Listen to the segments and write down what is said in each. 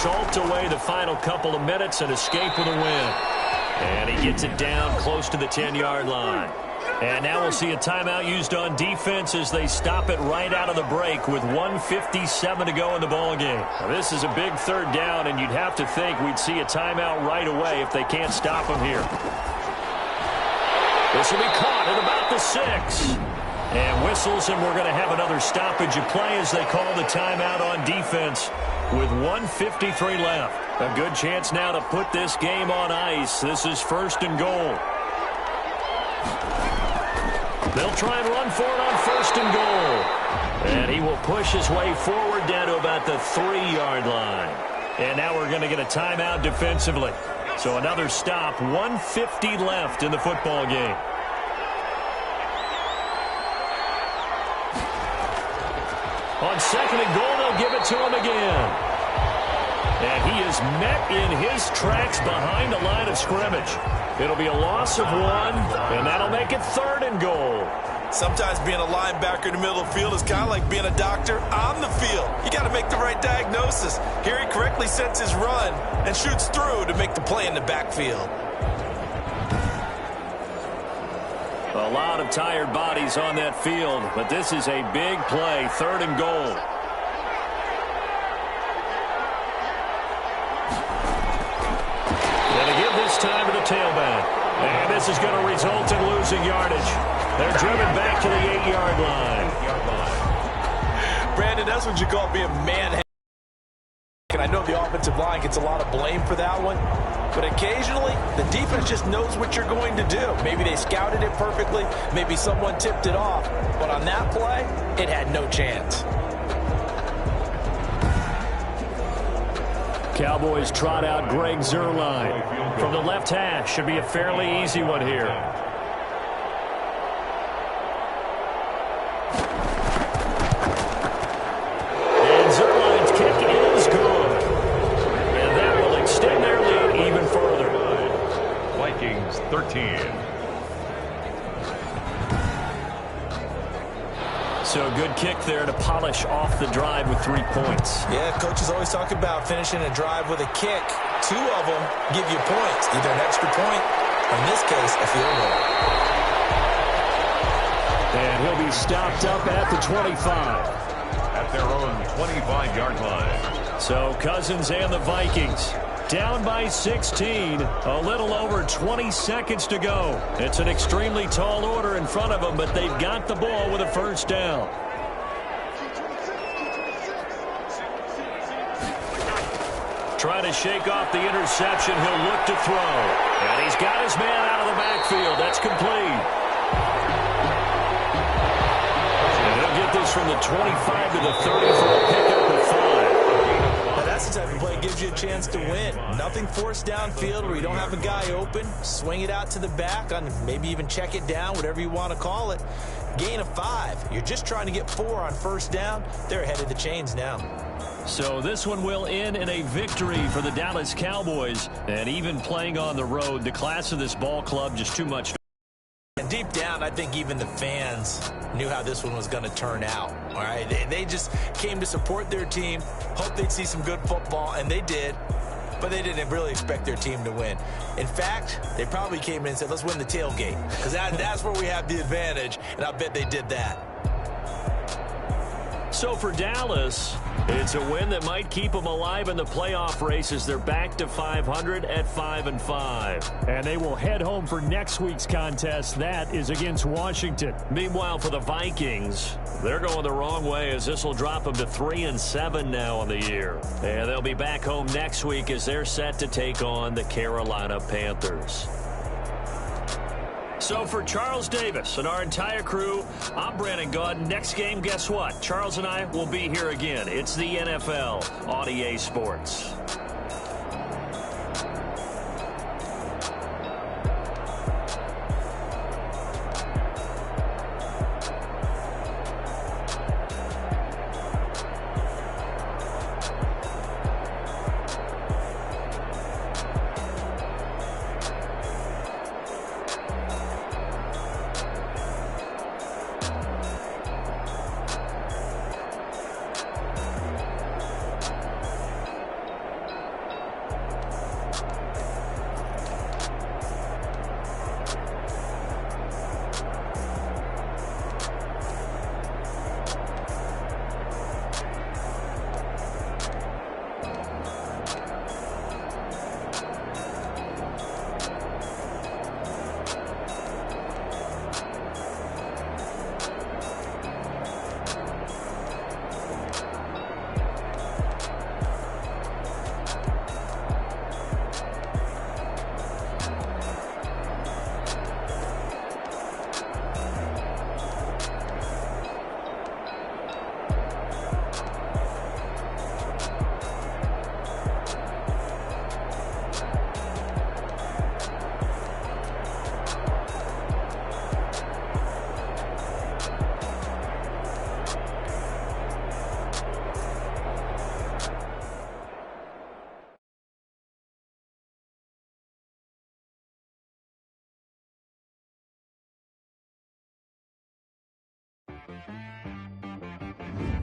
salt away the final couple of minutes and escape with a win. And he gets it down close to the 10-yard line. And now we'll see a timeout used on defense as they stop it right out of the break with 1:57 to go in the ballgame. This is a big third down, and you'd have to think we'd see a timeout right away if they can't stop him here. This will be caught at about the 6. And whistles, and we're going to have another stoppage of play as they call the timeout on defense with 1:53 left. A good chance now to put this game on ice. This is 1st and goal. They'll try and run for it on 1st and goal. And he will push his way forward down to about the 3-yard line. And now we're going to get a timeout defensively. So another stop, 1:50 left in the football game. On 2nd and goal, they'll give it to him again. And he is met in his tracks behind the line of scrimmage. It'll be a loss of 1, and that'll make it 3rd and goal. Sometimes being a linebacker in the middle of the field is kind of like being a doctor on the field. You got to make the right diagnosis. Here he correctly sets his run and shoots through to make the play in the backfield. A lot of tired bodies on that field, but this is a big play, 3rd and goal. Going to give this time to the tailback. And this is going to result in losing yardage. They're driven back to the 8-yard line. Brandon, that's what you call being man. And I know the offensive line gets a lot of blame for that one. But occasionally, the defense just knows what you're going to do. Maybe they scouted it perfectly. Maybe someone tipped it off. But on that play, it had no chance. Cowboys trot out Greg Zuerlein. From the left hash, should be a fairly easy one here. And Zuerlein's kick is good. And that will extend their lead even further. Vikings 13. So a good kick there to polish off the drive with 3 points. Yeah, coaches always talk about finishing a drive with a kick. 2 of them give you points, either an extra point, or in this case, a field goal. And he'll be stopped up at the 25. At their own 25-yard line. So Cousins and the Vikings down by 16, a little over 20 seconds to go. It's an extremely tall order in front of them, but they've got the ball with a 1st down. Trying to shake off the interception. He'll look to throw. And he's got his man out of the backfield. That's complete. And he'll get this from the 25 to the 30 for a pickup of 5. That's the type of play that gives you a chance to win. Nothing forced downfield where you don't have a guy open. Swing it out to the back, on maybe even check it down, whatever you want to call it. Gain of 5. You're just trying to get 4 on 1st down. They're ahead of the chains now. So this one will end in a victory for the Dallas Cowboys. And even playing on the road, the class of this ball club just too much. And deep down, I think even the fans knew how this one was going to turn out. All right, they just came to support their team, hoped they'd see some good football, and they did. But they didn't really expect their team to win. In fact, they probably came in and said, let's win the tailgate, because that's where we have the advantage, and I bet they did that. So for Dallas, it's a win that might keep them alive in the playoff race as they're back to 500 at 5-5. And they will head home for next week's contest. That is against Washington. Meanwhile, for the Vikings, they're going the wrong way as this will drop them to 3-7 now on the year. And they'll be back home next week as they're set to take on the Carolina Panthers. So for Charles Davis and our entire crew, I'm Brandon Gaudin. Next game, guess what? Charles and I will be here again. It's the NFL on EA Sports.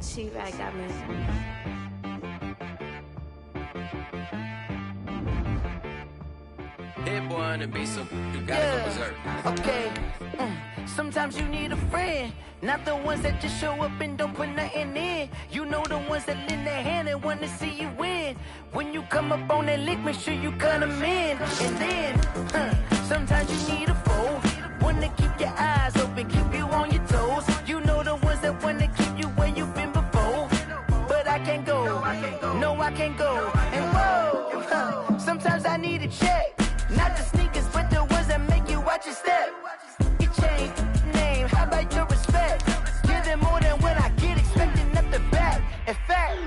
She right got me. Hit boy and be some. You gotta go berserk. Okay. Sometimes you need a friend, not the ones that just show up and don't put nothing in. You know the ones that lend their hand and want to see you win. When you come up on that lick, make sure you cut them in. And then, sometimes you need a foe, one to keep your eyes open, keep you on your toes. You know the ones that want to keep you where you've been before. But I can't go, no I can't go. And whoa, sometimes I need a check, not the sneakers, but the ones that make you watch your step. You change name, how about your respect? Give them more than what I get, expecting up the back. In fact,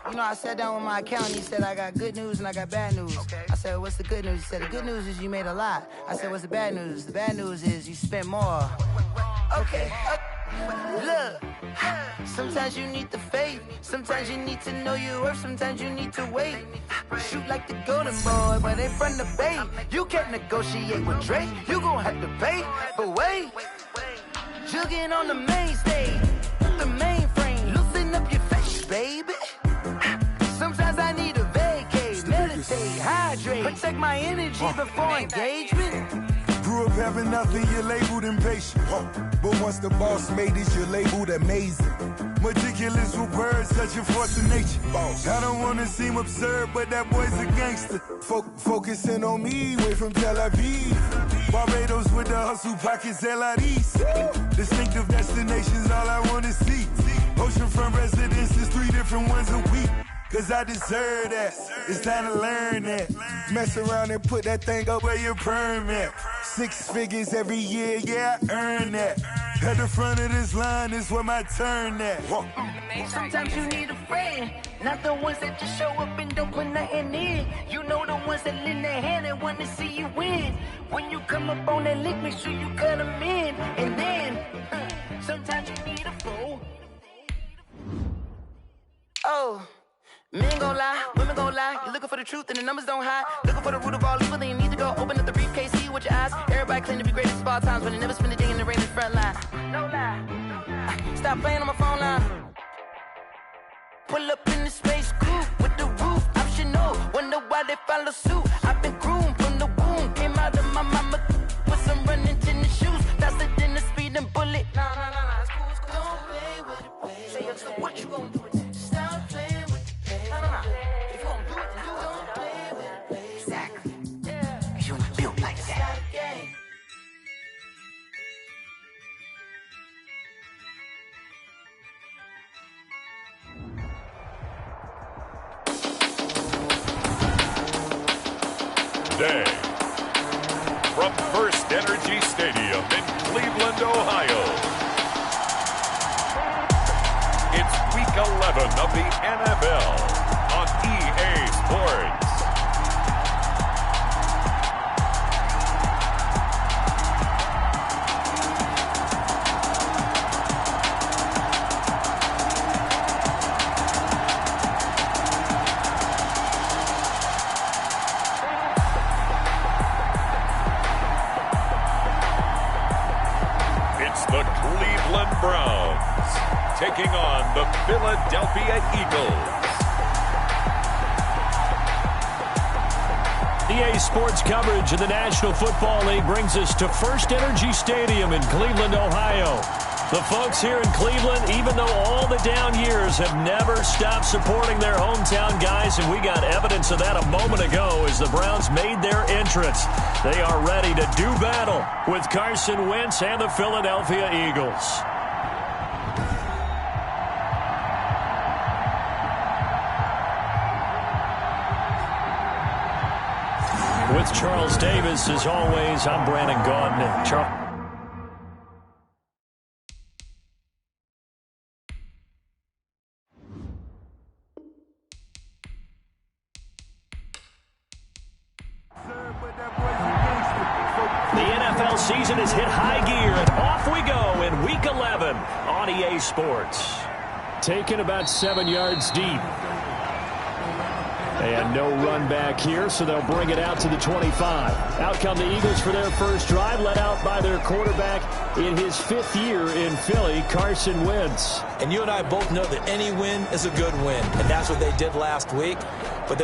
you know, I sat down with my accountant. He said, I got good news and I got bad news. Okay. I said, what's the good news? He said, the good news is you made a lot. I said, what's the bad news? The bad news is you spent more. Okay. Look, sometimes you need the faith. Sometimes you need to know your worth. Sometimes you need to wait. Shoot like the golden boy, but they from the bay. You can't negotiate with Drake. You gon' have to pay. But wait, jugging on the main stage, the mainframe. Loosen up your face, baby. Sometimes I need a vacate, meditate, hydrate, protect my energy before engagement. Grew up having nothing, you're labeled impatient. But once the boss made it, you're labeled amazing. Meticulous with words, such a force of nature. I don't wanna seem absurd, but that boy's a gangster. Focusing on me, way from Tel Aviv. Barbados with the hustle pockets, LIDs. Distinctive destinations, all I wanna see. Oceanfront residences, 3 different ones a week. Cause I deserve that, it's time to learn that. Mess around and put that thing up where your permit. 6 figures every year, yeah, I earn that. At the front of this line is where my turn at. Sometimes you need a friend, not the ones that just show up and don't put nothing in. You know the ones that lend their hand and want to see you win. When you come up on that lick, make sure you cut them in. And then, sometimes you need a fool. Oh. Men gon' lie, women gon' lie. You're looking for the truth and the numbers don't hide. Looking for the root of all evil, then you need to go open up the briefcase, see with your eyes. Everybody claim to be greatest of all times, but they never spend a day in the rain in the front line. No lie. Stop playing on my phone line. Pull up in the space coupe with the roof optional. Wonder why they follow suit. I've been groomed from the womb. Came out of my mama with some running tennis shoes. Faster than the speeding bullet. Nah, it's cool, it's cool. Don't play with it, baby. Say, what you gon' do with it? Stop playing with it. If you gon' do it, then you don't play with it, baby. Exactly. Yeah. You ain't built like that. Today, from First Energy Stadium in Cleveland, Ohio, it's Week 11 of the NFL on EA Sports. It's the Cleveland Browns taking on the Philadelphia Eagles. EA Sports coverage of the National Football League brings us to First Energy Stadium in Cleveland, Ohio. The folks here in Cleveland, even though all the down years, have never stopped supporting their hometown guys, and we got evidence of that a moment ago as the Browns made their entrance. They are ready to do battle with Carson Wentz and the Philadelphia Eagles. With Charles Davis, as always, I'm Brandon Gaudin. The NFL season has hit high gear, and off we go in Week 11 on EA Sports. Taken about 7 yards deep. And no run back here, so they'll bring it out to the 25. Out come the Eagles for their first drive, led out by their quarterback in his 5th year in Philly, Carson Wentz. And you and I both know that any win is a good win, and that's what they did last week. But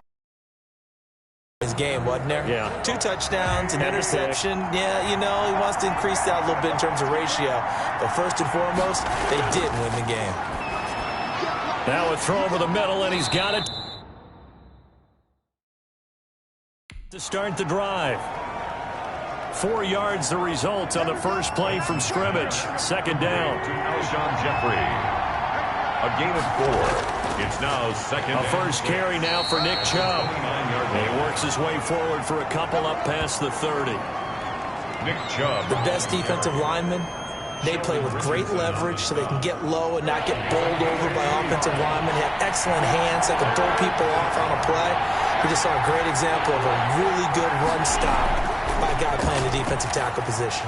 his game, wasn't there? Yeah. 2 touchdowns, an interception. Yeah, you know, he wants to increase that a little bit in terms of ratio. But first and foremost, they did win the game. Now a throw over the middle, and he's got it to start the drive. 4 yards the result on the first play from scrimmage. Second down. Alshon Jeffrey. A gain of 4. It's now second. A first carry now for Nick Chubb. He works his way forward for a couple up past the 30. Nick Chubb. The best defensive linemen, they play with great leverage so they can get low and not get bowled over by offensive linemen. They have excellent hands that can throw people off on a play. We just saw a great example of a really good run stop by a guy playing the defensive tackle position.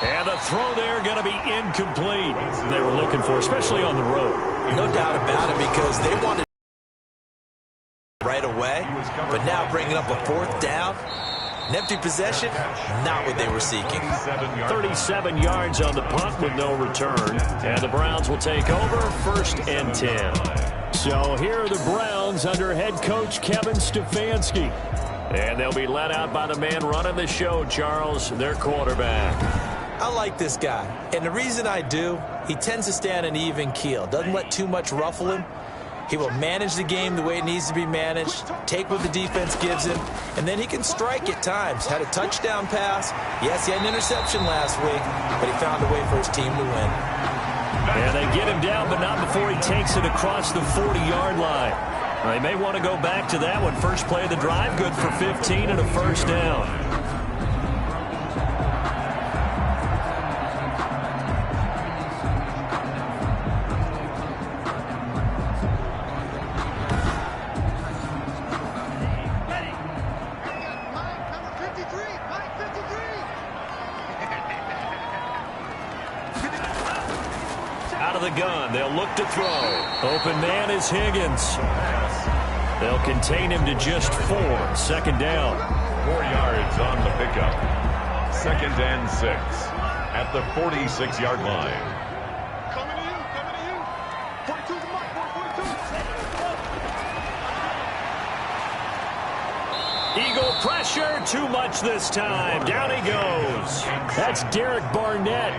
And the throw there going to be incomplete. They were looking for, especially on the road. No doubt about it, because they wanted right away, but now bringing up a 4th down. An empty possession, not what they were seeking. 37 yards on the punt with no return. And the Browns will take over, 1st and 10. So here are the Browns under head coach Kevin Stefanski. And they'll be led out by the man running the show, Charles, their quarterback. I like this guy, and the reason I do, he tends to stay on an even keel. Doesn't let too much ruffle him. He will manage the game the way it needs to be managed, take what the defense gives him, and then he can strike at times. Had a touchdown pass. Yes, he had an interception last week, but he found a way for his team to win. And they get him down, but not before he takes it across the 40-yard line. They may want to go back to that one. First play of the drive, good for 15 and a first down. Out of the gun, they'll look to throw. Open man is Higgins. They'll contain him to just 4. Second down. 4 yards on the pickup. 2nd and 6 at the 46-yard line. Coming to you. 42 to mark, 42. Eagle pressure, too much this time. Down he goes. That's Derek Barnett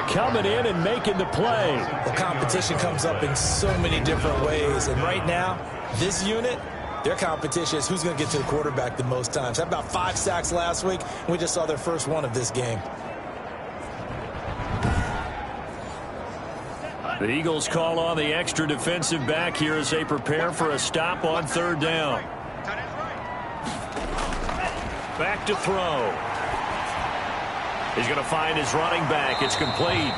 coming in and making the play. Well, competition comes up in so many different ways, and right now, this unit, their competition is who's going to get to the quarterback the most times. Had about 5 sacks last week, and we just saw their first one of this game. The Eagles call on the extra defensive back here as they prepare for a stop on 3rd down. Back to throw. He's going to find his running back. It's complete.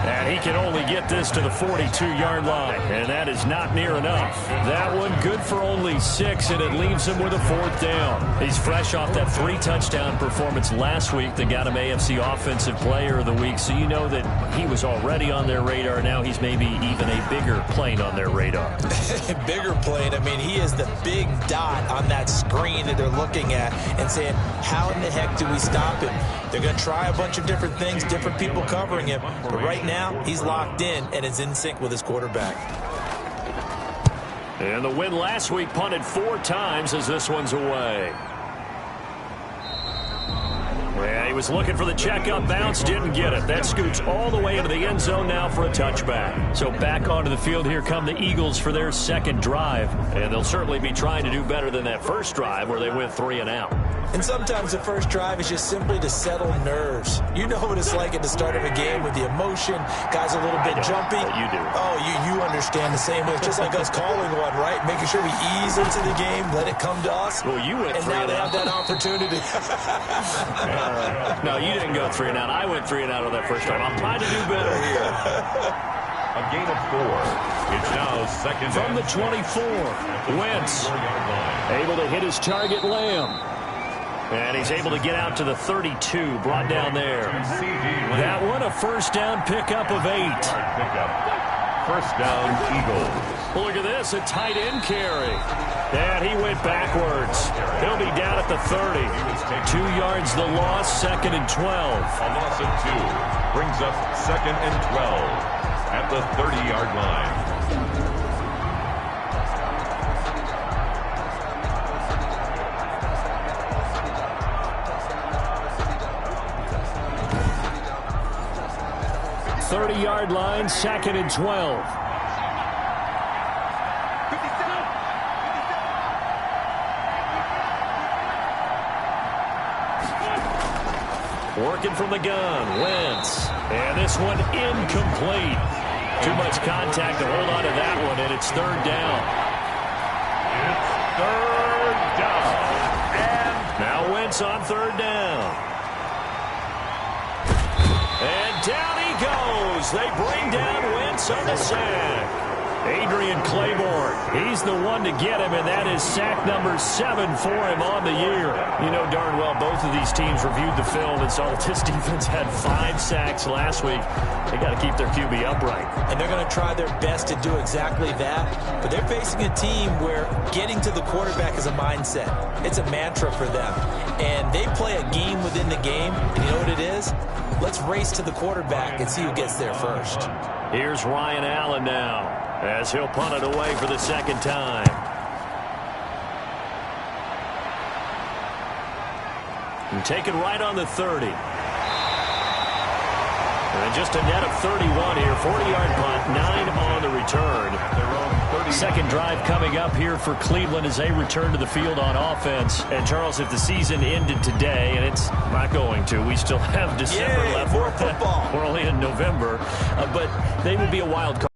And he can only get this to the 42-yard line. And that is not near enough. That one good for only 6, and it leaves him with a 4th down. He's fresh off that 3-touchdown performance last week that got him AFC Offensive Player of the Week. So you know that he was already on their radar. Now he's maybe even a bigger plane on their radar. Bigger plane. I mean, he is the big dot on that screen that they're looking at and saying, how in the heck do we stop him? They're going to try a bunch of different things, different people covering him. But right now, he's locked in and is in sync with his quarterback. And the win last week punted 4 times as this one's away. Yeah, he was looking for the checkup bounce, didn't get it. That scoots all the way into the end zone now for a touchback. So back onto the field, here come the Eagles for their 2nd drive. And they'll certainly be trying to do better than that first drive where they went 3 and out. And sometimes the first drive is just simply to settle nerves. You know what it's like at the start of a game with the emotion. Guys a little bit jumpy. You do. Oh, you understand the same way. It's just like us calling one, right? Making sure we ease into the game, let it come to us. Well, you went 3 and and now they out. have that opportunity. No, you didn't go 3 and out. I went 3 and out on that first time. I'm trying to do better here. A gain of 4. It's now 2nd From and the 24, Wentz able to hit his target, Lamb. And he's able to get out to the 32, brought down there. That one, a first down pickup of 8. Pickup. First down, Eagles. Well, look at this, a tight end carry. And he went backwards. He'll be down at the 30. 2 yards the loss, 2nd and 12. A loss of 2 brings up 2nd and 12 at the 30-yard line. Yard line, 2nd and 12. Working from the gun, Wentz. And this one incomplete. Too much contact to hold on to that one, and it's 3rd down. It's 3rd down. And now Wentz on 3rd down. And down he goes. They bring down Wentz on the sack. Adrian Claiborne, he's the one to get him, and that is sack number 7 for him on the year. You know darn well both of these teams reviewed the film and saw that this defense had 5 sacks last week. They got to keep their QB upright. And they're going to try their best to do exactly that. But they're facing a team where getting to the quarterback is a mindset. It's a mantra for them. And they play a game within the game. And you know what it is? Let's race to the quarterback and see who gets there first. Here's Ryan Allen now, as he'll punt it away for the 2nd time. And taken right on the 30. And just a net of 31 here. 40-yard punt, 9 on the return. Second drive coming up here for Cleveland as they return to the field on offense. And, Charles, if the season ended today, and it's not going to, we still have December left. More football. We're only in November. But they would be a wild card.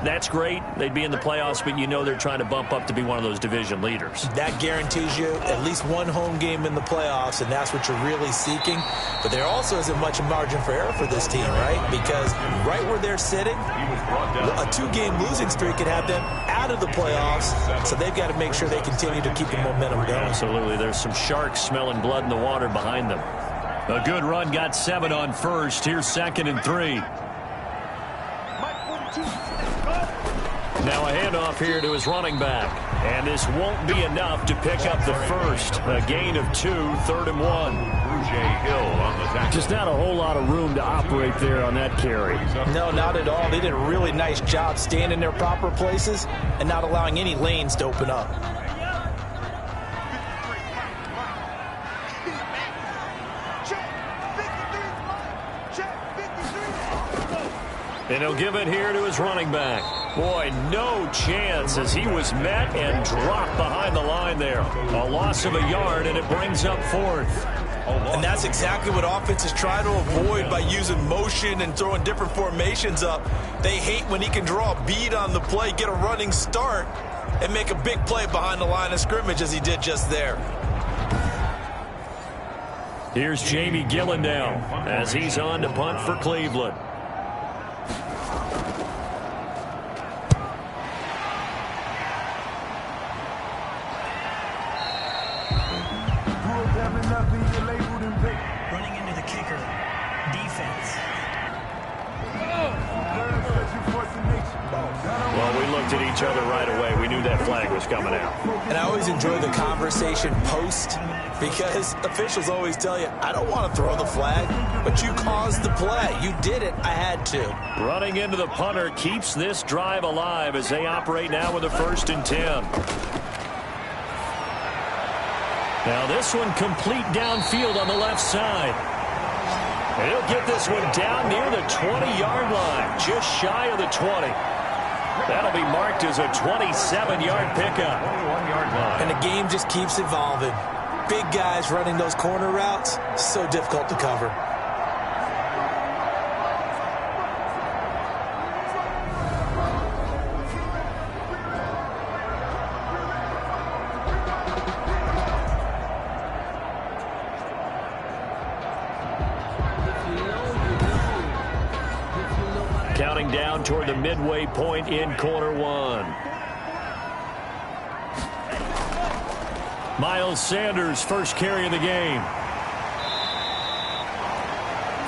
That's great. They'd be in the playoffs, but you know they're trying to bump up to be one of those division leaders. That guarantees you at least one home game in the playoffs, and that's what you're really seeking. But there also isn't much margin for error for this team, right? Because right where they're sitting, a 2-game losing streak could have them out of the playoffs, so they've got to make sure they continue to keep the momentum going. Absolutely. There's some sharks smelling blood in the water behind them. A good run, got 7 on first. Here's 2nd and 3. Now a handoff here to his running back. And this won't be enough to pick up the first. A gain of 2, 3rd and 1. Hill on the tackle. Just not a whole lot of room to operate there on that carry. No, not at all. They did a really nice job staying in their proper places and not allowing any lanes to open up. And he'll give it here to his running back. Boy, no chance as he was met and dropped behind the line there. A loss of a yard, and it brings up 4th. And that's exactly what offenses try to avoid by using motion and throwing different formations up. They hate when he can draw a bead on the play, get a running start, and make a big play behind the line of scrimmage as he did just there. Here's Jamie Gillandale as he's on to punt for Cleveland. Running into the kicker. Defense. Well, we looked at each other right away. We knew that flag was coming out. And I always enjoy the conversation post because officials always tell you, I don't want to throw the flag, but you caused the play. You did it. I had to. Running into the punter keeps this drive alive as they operate now with a 1st and 10. Now this one complete downfield on the left side. And he'll get this one down near the 20-yard line, just shy of the 20. That'll be marked as a 27-yard pickup. 21-yard line. And the game just keeps evolving. Big guys running those corner routes, so difficult to cover. Counting down toward the midway point in quarter 1. Miles Sanders, first carry of the game.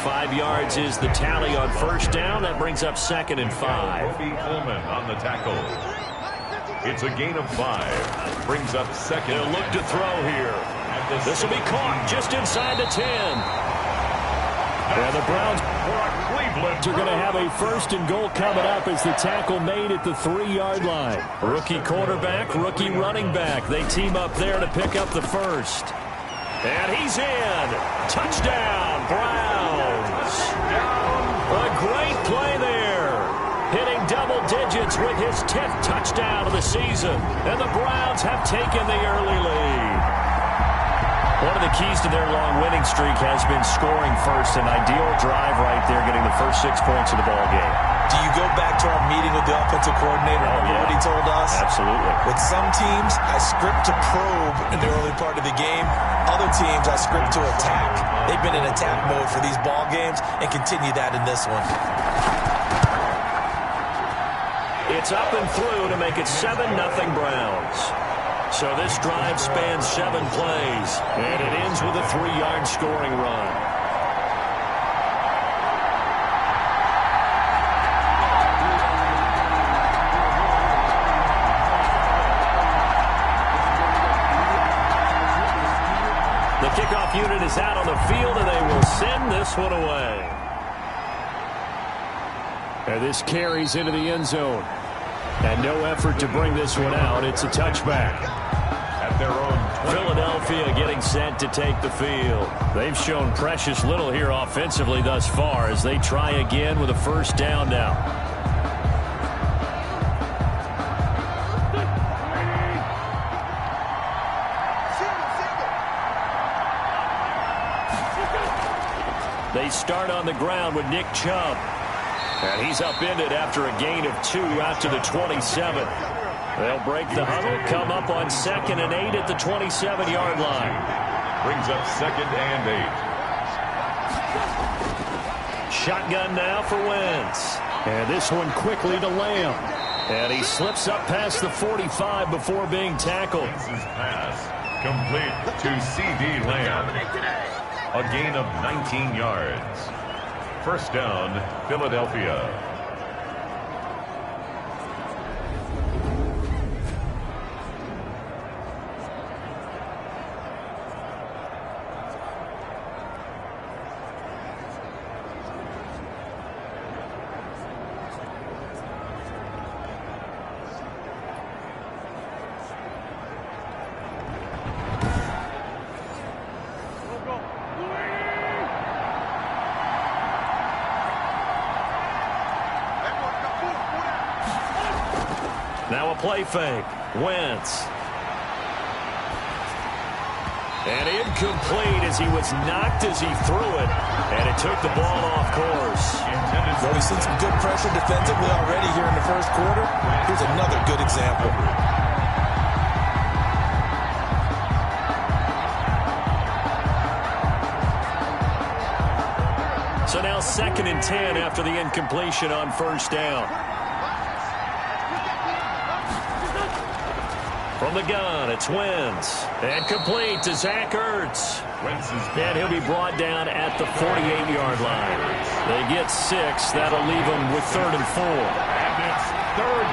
5 yards is the tally on 1st down. That brings up 2nd and 5. Kobe Coleman on the tackle. It's a gain of 5. Brings up second. They'll look to throw here. This will be caught just inside the 10. And the Browns are going to have a first and goal coming up as the tackle made at the 3-yard line. Rookie quarterback, rookie running back. They team up there to pick up the first. And he's in. Touchdown, Browns. A great play there. Hitting double digits with his 10th touchdown of the season. And the Browns have taken the early lead. One of the keys to their long winning streak has been scoring first. An ideal drive right there, getting the first 6 points of the ball game. Do you go back to our meeting with the offensive coordinator? Remember what he told us? Absolutely. With some teams, I script to probe in the early part of the game. Other teams, I script to attack. They've been in attack mode for these ball games and continue that in this one. It's up and through to make it 7-0 Browns. So this drive spans 7 plays, and it ends with a 3-yard scoring run. The kickoff unit is out on the field, and they will send this one away. And this carries into the end zone. And no effort to bring this one out. It's a touchback. At their own Philadelphia getting set to take the field. They've shown precious little here offensively thus far as they try again with a first down now. They start on the ground with Nick Chubb. And he's upended after a gain of 2 out to the 27. They'll break the huddle, come up on 2nd and 8 at the 27-yard line. brings up 2nd and 8. Shotgun now for Wentz. And this one quickly to Lamb. And he slips up past the 45 before being tackled. Wentz's pass complete to C.D. Lamb. A gain of 19 yards. First down, Philadelphia. Now a play fake. Wentz. And incomplete as he was knocked as he threw it. And it took the ball off course. Well, we've seen some good pressure defensively already here in the first quarter. Here's another good example. So now 2nd and 10 after the incompletion on first down. From the gun, it's Wentz. And complete to Zach Ertz. And he'll be brought down at the 48-yard line. They get 6. That'll leave them with 3rd and 4. And it's 3rd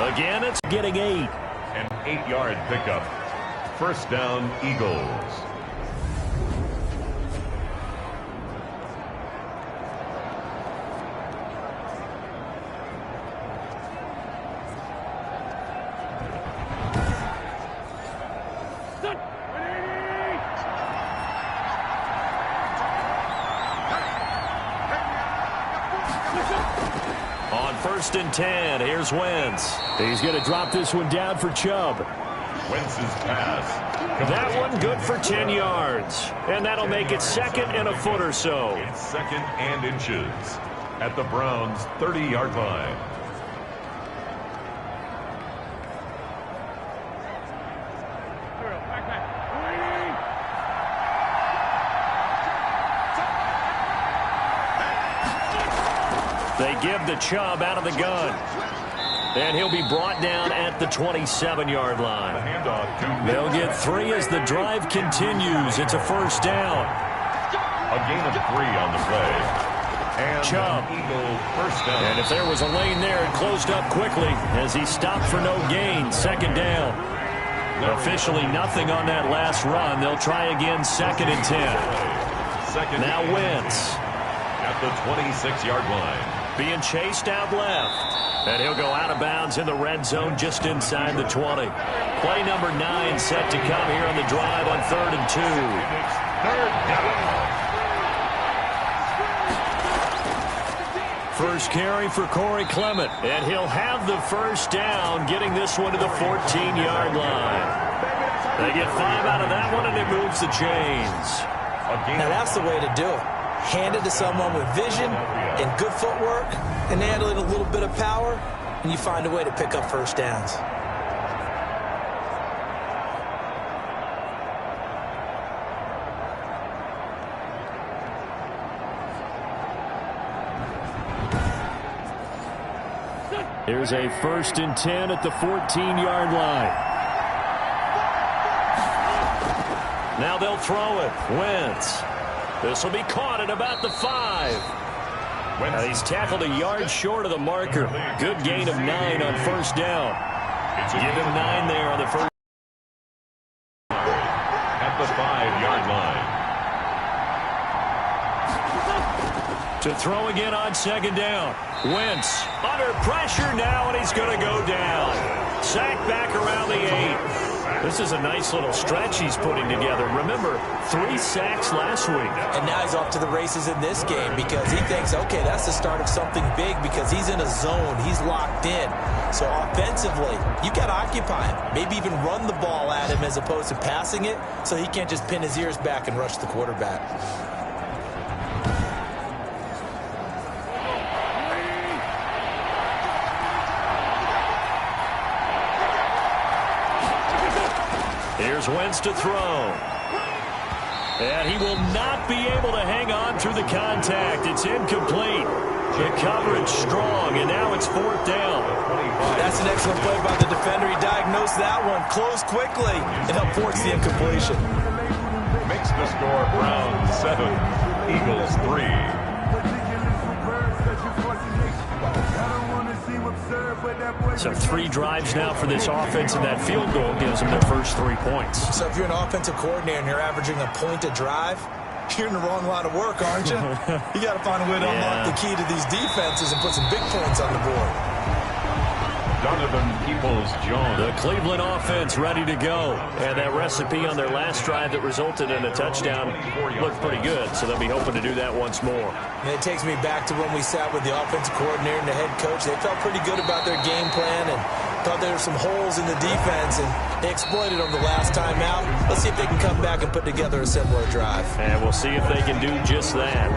down. Again, it's getting 8. An 8-yard pickup. First down, Eagles. On 1st and 10, here's Wentz. He's going to drop this one down for Chubb. Wentz's pass. That one good for 10 yards. And that'll make it 2nd and a foot or so. It's 2nd and inches at the Browns' 30-yard line. They give the Chubb out of the gun. And he'll be brought down at the 27-yard line. They'll get 3 as the drive continues. It's a first down. A gain of 3 on the play. Chubb. Eagle first down. And if there was a lane there, it closed up quickly as he stopped for no gain. Second down. Officially nothing on that last run. They'll try again, 2nd and 10. Now Wentz. At the 26-yard line. Being chased out left. And he'll go out of bounds in the red zone just inside the 20. Play number 9 set to come here on the drive on 3rd and 2. Third down. First carry for Corey Clement, and he'll have the first down, getting this one to the 14-yard line. They get 5 out of that one, and it moves the chains. Now that's the way to do it. Hand it to someone with vision and good footwork, and handle it a little bit of power, and you find a way to pick up first downs. Here's a 1st and 10 at the 14-yard line. Now they'll throw it. Wentz. This will be caught at about the 5. He's tackled a yard short of the marker. Good gain of 9 on first down. Give him 9 there on the first. At the 5-yard line. To throw again on 2nd down. Wentz under pressure now, and he's going to go down. Sacked back around the 8. This is a nice little stretch he's putting together. Remember, 3 sacks last week. And now he's off to the races in this game because he thinks, okay, that's the start of something big because he's in a zone. He's locked in. So offensively, you got to occupy him. Maybe even run the ball at him as opposed to passing it so he can't just pin his ears back and rush the quarterback. Here's Wentz to throw. And he will not be able to hang on through the contact. It's incomplete. The coverage strong, and now it's 4th down. That's an excellent play by the defender. He diagnosed that one, closed quickly, and helped force the incompletion. Makes the score Browns 7, Eagles 3. So 3 drives now for this offense, and that field goal gives them their first 3 points. So if you're an offensive coordinator and you're averaging a point a drive, you're in the wrong line of work, aren't you? You got to find a way to unlock the key to these defenses and put some big points on the board. Donovan Peoples-Jones. The Cleveland offense ready to go. And that recipe on their last drive that resulted in a touchdown looked pretty good, so they'll be hoping to do that once more. And it takes me back to when we sat with the offensive coordinator and the head coach. They felt pretty good about their game plan and thought there were some holes in the defense, and they exploited them the last time out. Let's see if they can come back and put together a similar drive. And we'll see if they can do just that.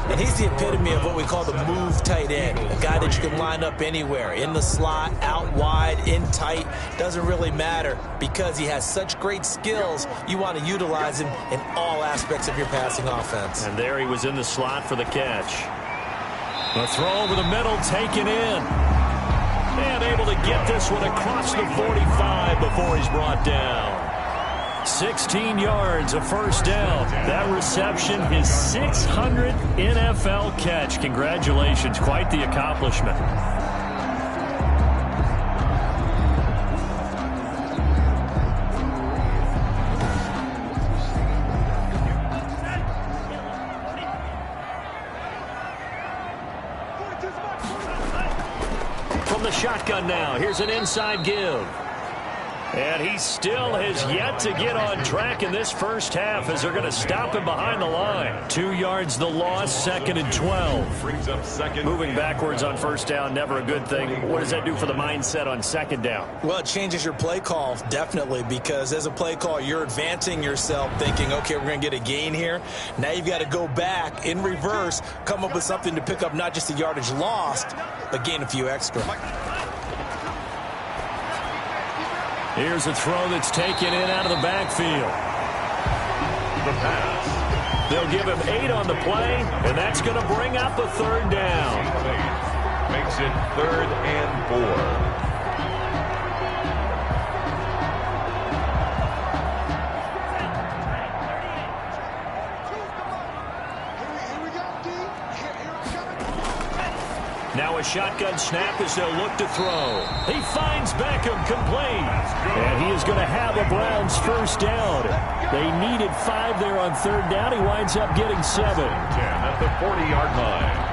And he's the epitome of what we call the move tight end, a guy that you can line up anywhere, in the slot, out wide, in tight, doesn't really matter because he has such great skills. You want to utilize him in all aspects of your passing offense. And there he was in the slot for the catch. The throw over the middle, taken in. And able to get this one across the 45 before he's brought down. 16 yards, a first down. That reception, his 600th NFL catch. Congratulations, quite the accomplishment. From the shotgun now, here's an inside give. And he still has yet to get on track in this first half as they're going to stop him behind the line. 2 yards the loss, 2nd and 12. Brings up second. Moving backwards on first down, never a good thing. What does that do for the mindset on 2nd down? Well, it changes your play call, definitely, because as a play call, you're advancing yourself thinking, okay, we're going to get a gain here. Now you've got to go back in reverse, come up with something to pick up not just the yardage lost, but gain a few extra. Here's a throw that's taken in out of the backfield. The pass. They'll give him 8 on the play, and that's going to bring up a 3rd down. Makes it 3rd and 4. shotgun snap as they'll look to throw. He finds Beckham, complete. And he is going to have a Browns first down. They needed 5 there on third down. He winds up getting 7. 10 at the 40-yard line.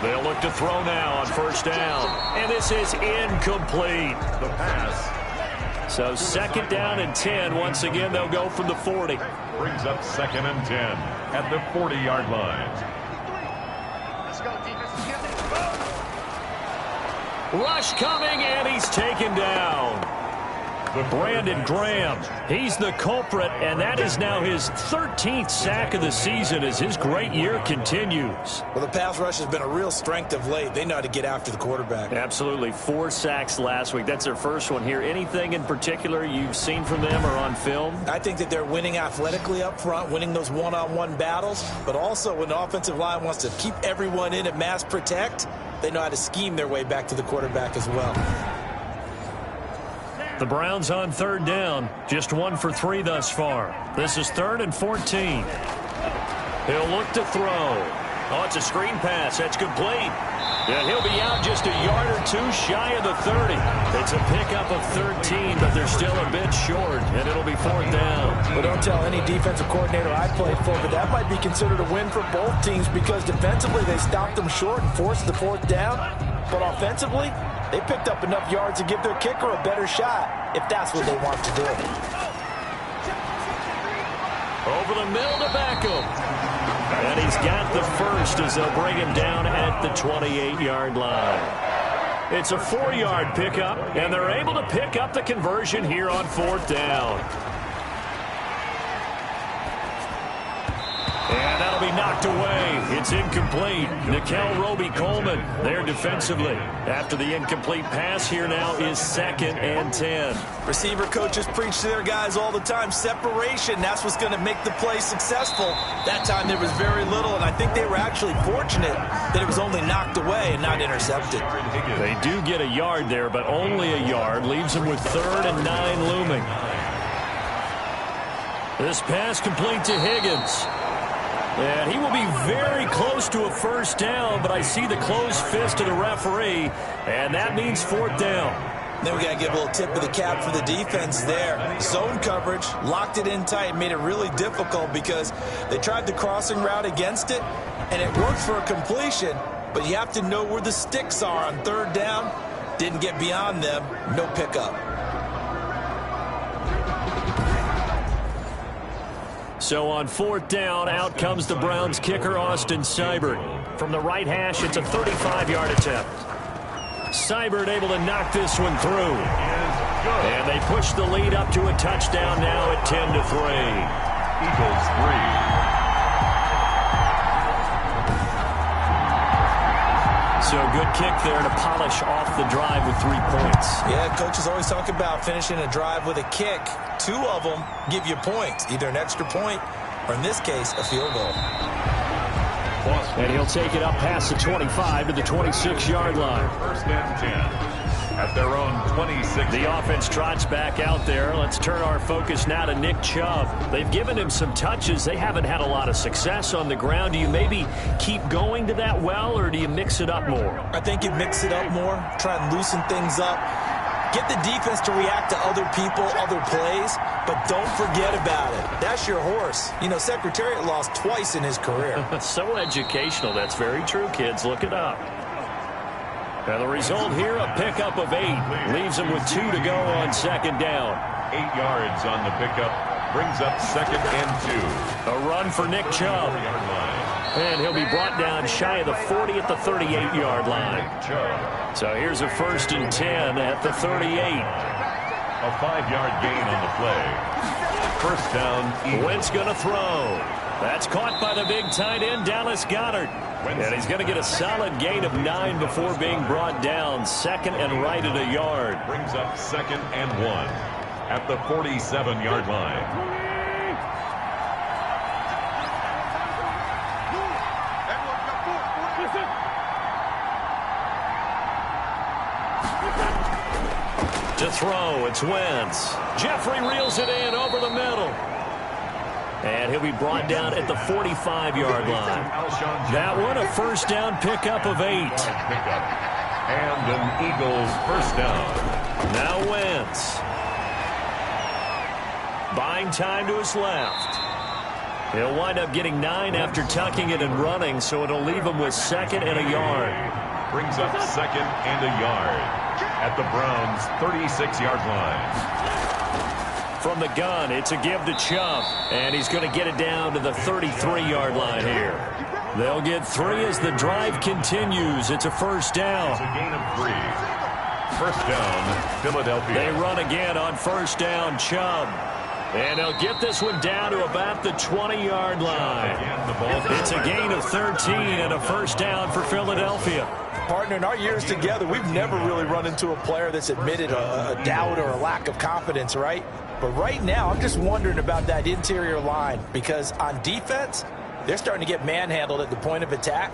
They'll look to throw now on first down. And this is incomplete. The pass. So second down and 10. Once again, they'll go from the 40. Brings up second and 10 at the 40-yard line. Let's go, defense. Rush coming, and he's taken down. Brandon Graham, he's the culprit, and that is now his 13th sack of the season as his great year continues. Well, the pass rush has been a real strength of late. They know how to get after the quarterback. Absolutely. 4 sacks last week. That's their first one here. Anything in particular you've seen from them or on film? I think that they're winning athletically up front, winning those one-on-one battles, but also when the offensive line wants to keep everyone in and mass protect, they know how to scheme their way back to the quarterback as well. The Browns on third down, just 1 for 3 thus far. This is 3rd and 14. He'll look to throw. Oh, it's a screen pass. That's complete. And he'll be out just a yard or 2 shy of the 30. It's a pickup of 13, but they're still a bit short, and it'll be 4th down. Well, don't tell any defensive coordinator I played for, but that might be considered a win for both teams because defensively they stopped them short and forced the 4th down. But offensively, they picked up enough yards to give their kicker a better shot if that's what they want to do. Over the middle to Beckham. And he's got the first as they'll bring him down at the 28-yard line. It's a 4-yard pickup, and they're able to pick up the conversion here on 4th down. And that'll be knocked away. It's incomplete. Nikel Roby-Coleman there defensively. After the incomplete pass, here now is 2nd and 10. Receiver coaches preach to their guys all the time. Separation, that's what's going to make the play successful. That time there was very little, and I think they were actually fortunate that it was only knocked away and not intercepted. They do get a yard there, but only a yard. Leaves them with 3rd and 9 looming. This pass complete to Higgins. And he will be very close to a first down, but I see the closed fist of the referee, and that means 4th down. Then we got to give a little tip of the cap for the defense there. Zone coverage, locked it in tight, made it really difficult because they tried the crossing route against it, and it worked for a completion, but you have to know where the sticks are on 3rd down. Didn't get beyond them, no pickup. So on 4th down, out comes the Browns kicker, Austin Seibert. From the right hash, it's a 35-yard attempt. Seibert able to knock this one through. And they push the lead up to a touchdown now at 10-3. Eagles 3. So good kick there to polish off the drive with 3 points. Yeah, coaches always talk about finishing a drive with a kick. 2 of them give you points, either an extra point or, in this case, a field goal. And he'll take it up past the 25 to the 26-yard line. 1st and 10 at their own 26. The offense trots back out there. Let's turn our focus now to Nick Chubb. They've given him some touches. They haven't had a lot of success on the ground. Do you maybe keep going to that well, or do you mix it up more? I think you mix it up more, try and loosen things up. Get the defense to react to other people, other plays, but don't forget about it. That's your horse. You know, Secretariat lost twice in his career. So educational. That's very true, kids. Look it up. And the result here, a pickup of 8. Leaves them with 2 to go on 2nd down. 8 yards on the pickup. Brings up 2nd and 2. A run for Nick Chubb. And he'll be brought down shy of the 40 at the 38-yard line. So here's a 1st and 10 at the 38. A 5-yard gain on the play. 1st down. Eagles. Wentz going to throw. That's caught by the big tight end, Dallas Goedert. And he's going to get a solid gain of 9 before being brought down. 2nd and right at a yard. Brings up 2nd and 1. at the 47-yard line. To throw, it's Wentz. Jeffrey reels it in over the middle. And he'll be brought down at the 45-yard line. That one, a first down pickup of 8. And an Eagles first down. Now Wentz. Buying time to his left. He'll wind up getting 9 after tucking it and running, so it'll leave him with 2nd and a yard. Brings up 2nd and a yard at the Browns' 36-yard line. From the gun, it's a give to Chubb, and he's going to get it down to the 33-yard line here. They'll get 3 as the drive continues. It's a first down. It's a gain of 3. First down, Philadelphia. They run again on first down, Chubb. And they'll get this one down to about the 20-yard line. It's a gain of 13 and a first down for Philadelphia. Partner, in our years together, we've never really run into a player that's admitted a doubt or a lack of confidence, right? But right now, I'm just wondering about that interior line, because on defense, they're starting to get manhandled at the point of attack.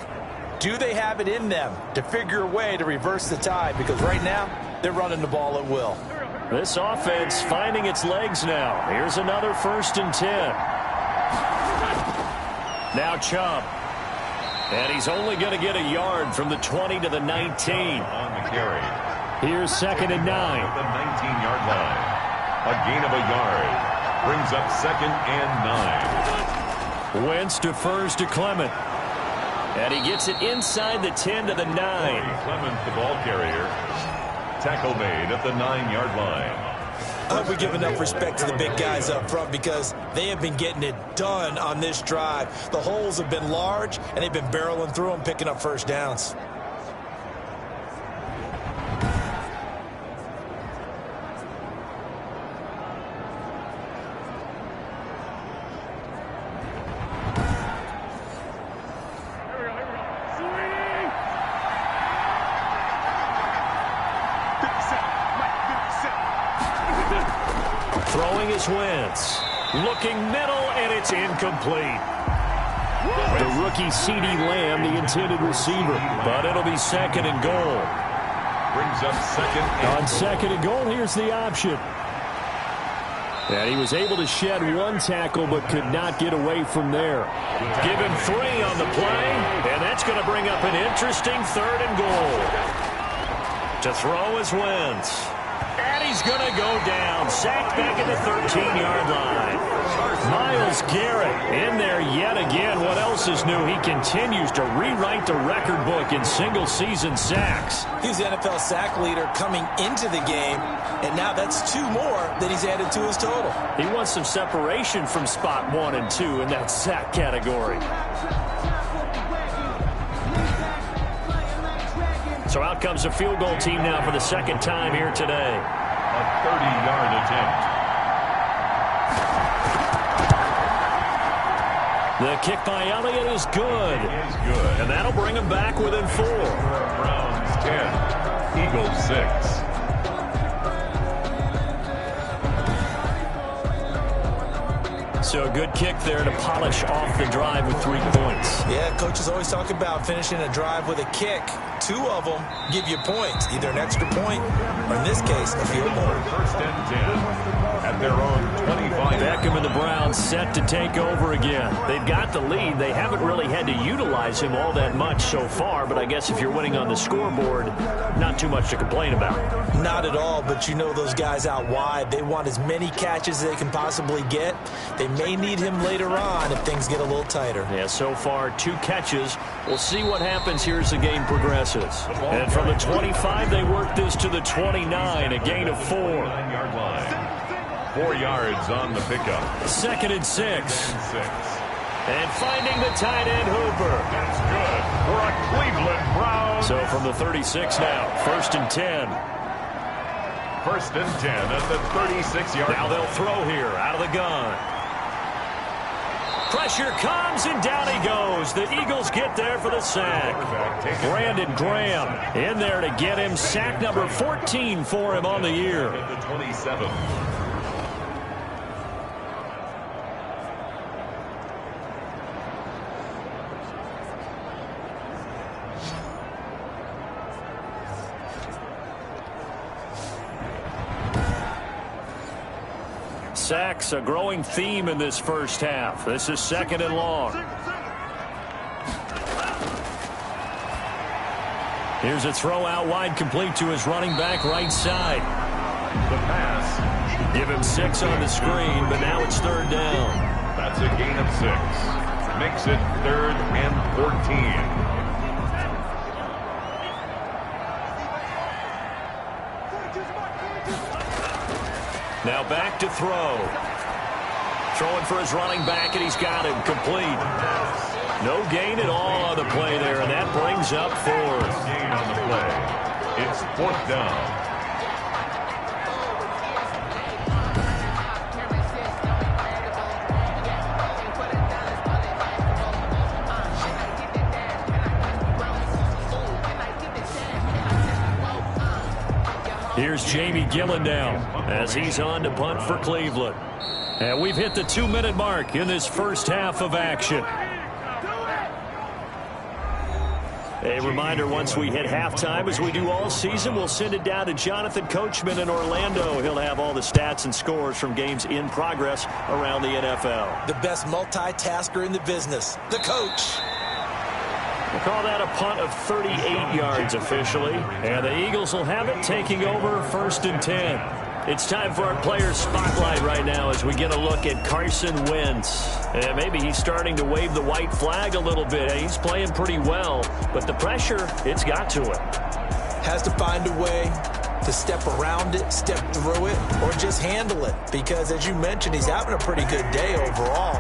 Do they have it in them to figure a way to reverse the tide? Because right now, they're running the ball at will. This offense finding its legs now. Here's another 1st and 10. Now Chubb. And he's only going to get a yard from the 20 to the 19. On the carry. Here's 2nd and 9. At the 19-yard line. A gain of a yard. Brings up 2nd and 9. Wentz defers to Clement. And he gets it inside the 10 to the 9. Clement, the ball carrier. Tackle made at the 9-yard line. I hope we give enough respect to the big guys up front, because they have been getting it done on this drive. The holes have been large, and they've been barreling through them, picking up first downs. Throwing is Wentz. Looking middle, and it's incomplete. The rookie CeeDee Lamb, the intended receiver. But it'll be 2nd and goal. Brings up 2nd and On 2nd and goal, here's the option. And he was able to shed 1 tackle, but could not get away from there. Give him 3 on the play, and that's going to bring up an interesting 3rd and goal. To throw is Wentz. And he's going to go down. Sacked back at the 13-yard line. Myles Garrett in there yet again. What else is new? He continues to rewrite the record book in single-season sacks. He's the NFL sack leader coming into the game, and now that's 2 more that he's added to his total. He wants some separation from spot 1 and 2 in that sack category. So out comes the field goal team now for the 2nd time here today. a 30-yard attempt. The kick by Elliott is good. It is good. And that'll bring him back within 4. Browns 10, Eagles 6. So a good kick there to polish off the drive with 3 points. Yeah, coaches always talk about finishing a drive with a kick. 2 of them give you points, either an extra point or, in this case, a field goal. First and 10 at their own 25. Beckham and the Browns set to take over again. They've got the lead. They haven't really had to utilize him all that much so far, but I guess if you're winning on the scoreboard, not too much to complain about. Not at all, but you know those guys out wide, they want as many catches as they can possibly get. They may need him later on if things get a little tighter. Yeah, so far 2 catches. We'll see what happens here as the game progresses. And from the 25, they work this to the 29, a gain of 4. 9-yard line. 4 yards on the pickup. 2nd and 6. And finding the tight end Hooper. That's good for a Cleveland Browns. So from the 36 now, 1st and 10. 1st and 10 at the 36-yard line. Now they'll throw here out of the gun. Pressure comes, and down he goes. The Eagles get there for the sack. Brandon Graham in there to get him. Sack number 14 for him on the year. At the 27. Sacks, a growing theme in this first half. This is 2nd and long. Here's a throw out wide, complete to his running back right side. The pass. Give him 6 on the screen, but now it's 3rd down. That's a gain of 6. Makes it 3rd and 14. Now back to throw. Throwing for his running back, and he's got him complete. No gain at all on the play there, and that brings up 4th. Gain on the play. It's 4th down. Here's Jamie Gillen now as he's on to punt for Cleveland. And we've hit the 2-minute mark in this first half of action. A reminder, once we hit halftime, as we do all season, we'll send it down to Jonathan Coachman in Orlando. He'll have all the stats and scores from games in progress around the NFL. The best multitasker in the business, the coach. We'll call that a punt of 38 yards officially. And the Eagles will have it, taking over 1st and 10. It's time for our player spotlight right now as we get a look at Carson Wentz. And maybe he's starting to wave the white flag a little bit. He's playing pretty well, but the pressure, it's got to him. Has to find a way to step around it, step through it, or just handle it. Because as you mentioned, he's having a pretty good day overall.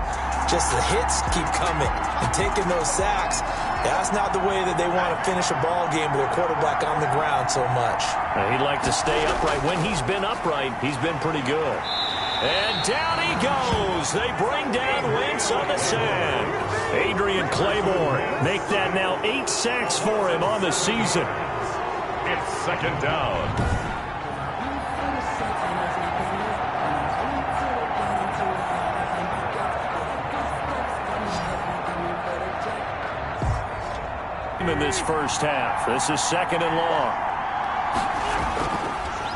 Just the hits keep coming and taking those sacks. That's not the way that they want to finish a ball game with their quarterback on the ground so much. He'd like to stay upright. When he's been upright, he's been pretty good. And down he goes. They bring down Wentz on the sand. Adrian Claiborne make that now 8 sacks for him on the season. It's 2nd down. In this first half, this is 2nd and long.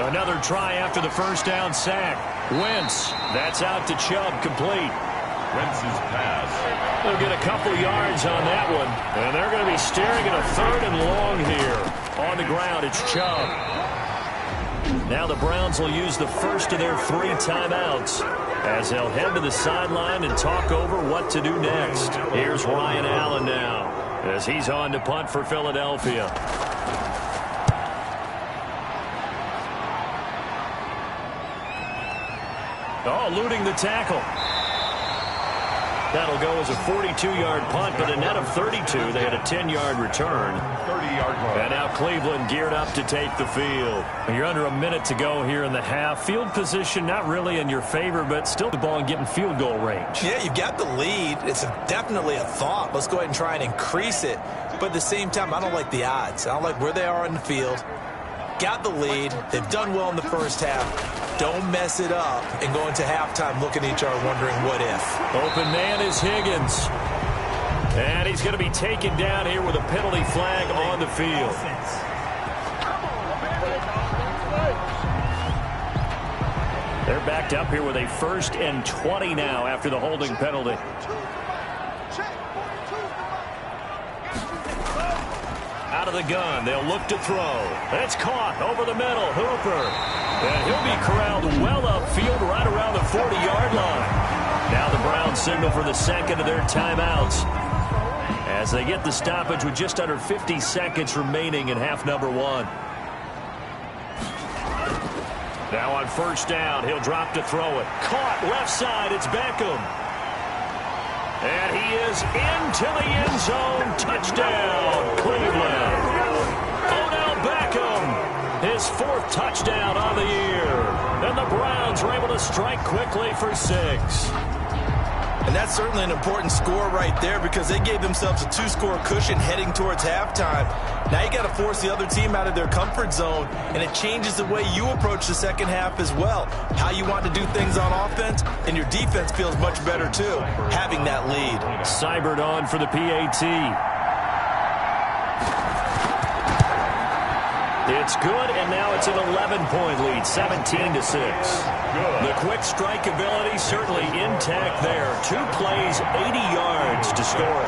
Another try after the first down sack. Wentz, that's out to Chubb, complete. Wentz's pass. They'll get a couple yards on that one, and they're going to be staring at a 3rd and long here. On the ground, it's Chubb. Now the Browns will use the first of their 3 timeouts as they'll head to the sideline and talk over what to do next. Here's Ryan Allen now as he's on to punt for Philadelphia. Oh, eluding the tackle. That'll go as a 42-yard punt, but a net of 32. They had a 10-yard return. 30-yard run. And now Cleveland geared up to take the field. You're under a minute to go here in the half. Field position not really in your favor, but still the ball and getting field goal range. Yeah, you've got the lead. It's definitely a thought. Let's go ahead and try and increase it. But at the same time, I don't like the odds. I don't like where they are in the field. Got the lead. They've done well in the first half. Don't mess it up and go into halftime looking at each other wondering what if. Open man is Higgins. And he's going to be taken down here with a penalty flag on the field. They're backed up here with a 1st and 20 now after the holding penalty. Out of the gun, they'll look to throw. That's caught over the middle. Hooper. And he'll be corralled well upfield right around the 40-yard line. Now the Browns signal for the 2nd of their timeouts as they get the stoppage with just under 50 seconds remaining in half number 1. Now on 1st down, he'll drop to throw it. Caught left side, it's Beckham. And he is into the end zone. Touchdown, Cleveland. Odell Beckham, his 4th touchdown on the year. And the Browns were able to strike quickly for 6. And that's certainly an important score right there because they gave themselves a 2-score cushion heading towards halftime. Now you got to force the other team out of their comfort zone, and it changes the way you approach the second half as well. How you want to do things on offense, and your defense feels much better too, having that lead. Seibert on for the PAT. It's good, and now it's an 11-point lead, 17-6. good. The quick strike ability certainly intact there. 2 plays, 80 yards to score.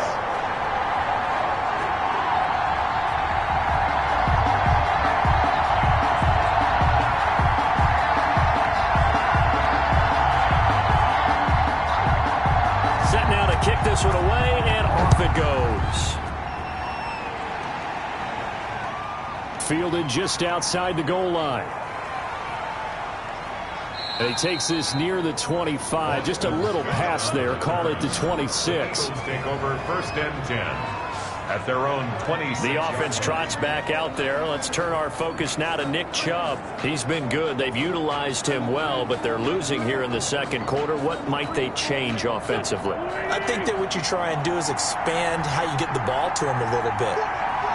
Set now to kick this one away, and off it goes. Fielded just outside the goal line. And he takes this near the 25. Just a little pass there. Call it the 26. Take over 1st and 10 at their own 26. The offense trots back out there. Let's turn our focus now to Nick Chubb. He's been good. They've utilized him well, but they're losing here in the second quarter. What might they change offensively? I think that what you try and do is expand how you get the ball to him a little bit.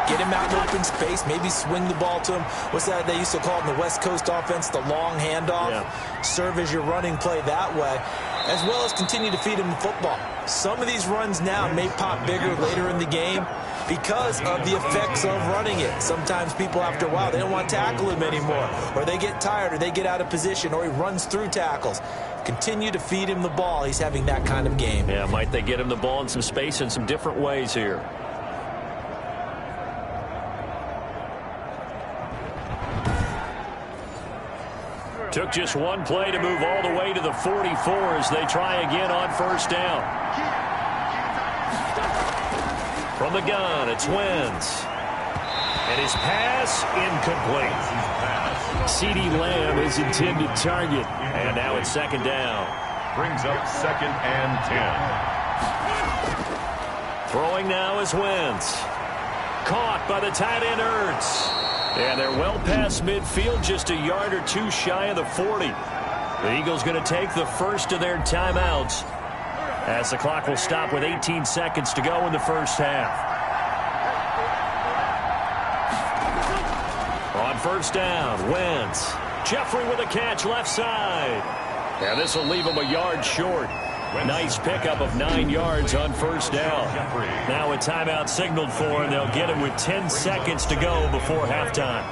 Get him out in open space, maybe swing the ball to him. What's that they used to call it in the West Coast offense, the long handoff? Yeah. Serve as your running play that way, as well as continue to feed him the football. Some of these runs now may pop bigger later in the game because of the effects of running it. Sometimes people, after a while, they don't want to tackle him anymore, or they get tired, or they get out of position, or he runs through tackles. Continue to feed him the ball. He's having that kind of game. Yeah, might they get him the ball in some space in some different ways here? Took just one play to move all the way to the 44 as they try again on 1st down. From the gun, it's Wentz. And his pass incomplete. CeeDee Lamb is intended target. And now it's 2nd down. Brings up 2nd and 10. Throwing now is Wentz. Caught by the tight end Ertz. And they're well past midfield, just a yard or 2 shy of the 40. The Eagles going to take the first of their timeouts as the clock will stop with 18 seconds to go in the first half. On 1st down, Wentz. Jeffrey with a catch left side. And this will leave him a yard short. Nice pickup of 9 yards on 1st down. Now a timeout signaled for, and they'll get him with 10 seconds to go before halftime.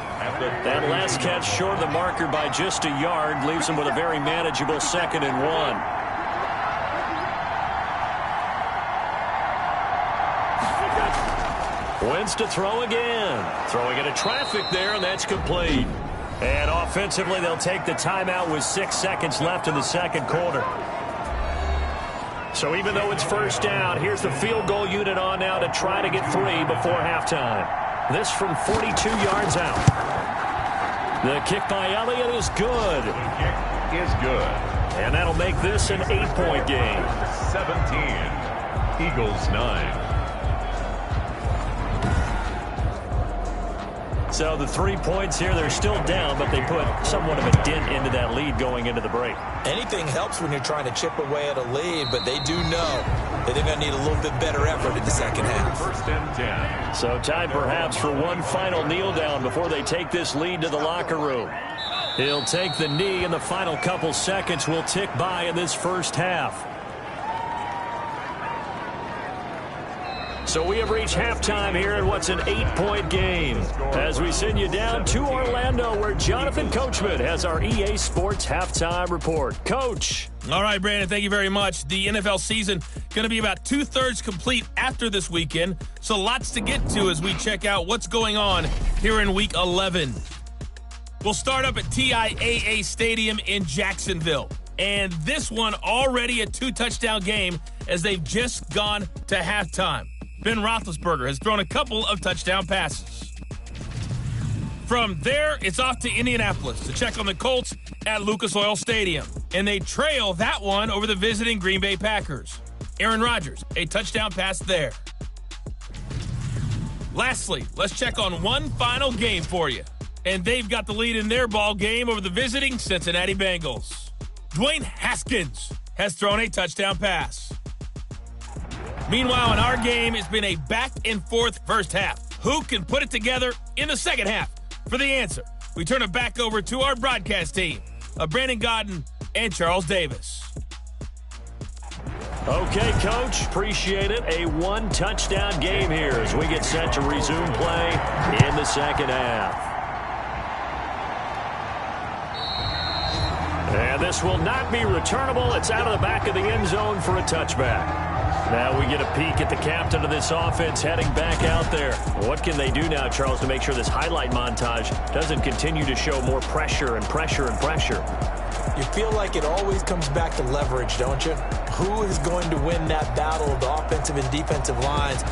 That last catch short of the marker by just a yard leaves him with a very manageable 2nd and 1. Wentz to throw again. Throwing into traffic there, and that's complete. And offensively, they'll take the timeout with 6 seconds left in the second quarter. So even though it's 1st down, here's the field goal unit on now to try to get 3 before halftime. This from 42 yards out. The kick by Elliott is good. The kick is good. And that'll make this an 8-point game. 17. Eagles 9. So the 3 points here, they're still down, but they put somewhat of a dent into that lead going into the break. Anything helps when you're trying to chip away at a lead, but they do know that they're going to need a little bit better effort in the second half. 1st and 10. So time perhaps for one final kneel down before they take this lead to the locker room. He'll take the knee, and the final couple seconds will tick by in this first half. So we have reached halftime here in what's an 8-point game as we send you down to Orlando, where Jonathan Coachman has our EA Sports halftime report. Coach. All right, Brandon, thank you very much. The NFL season going to be about 2/3 complete after this weekend, so lots to get to as we check out what's going on here in Week 11. We'll start up at TIAA Stadium in Jacksonville, and this one already a 2-touchdown game as they've just gone to halftime. Ben Roethlisberger has thrown a couple of touchdown passes. From there, it's off to Indianapolis to check on the Colts at Lucas Oil Stadium. And they trail that one over the visiting Green Bay Packers. Aaron Rodgers, a touchdown pass there. Lastly, let's check on one final game for you. And they've got the lead in their ball game over the visiting Cincinnati Bengals. Dwayne Haskins has thrown a touchdown pass. Meanwhile, in our game, it's been a back-and-forth first half. Who can put it together in the second half? For the answer, we turn it back over to our broadcast team of Brandon Godden and Charles Davis. Okay, Coach, appreciate it. A 1-touchdown game here as we get set to resume play in the second half. And And this will not be returnable. It's out of the back of the end zone for a touchback. Now we get a peek at the captain of this offense heading back out there. What can they do now, Charles, to make sure this highlight montage doesn't continue to show more pressure and pressure and pressure? You feel like it always comes back to leverage, don't you? Who is going to win that battle of the offensive and defensive lines?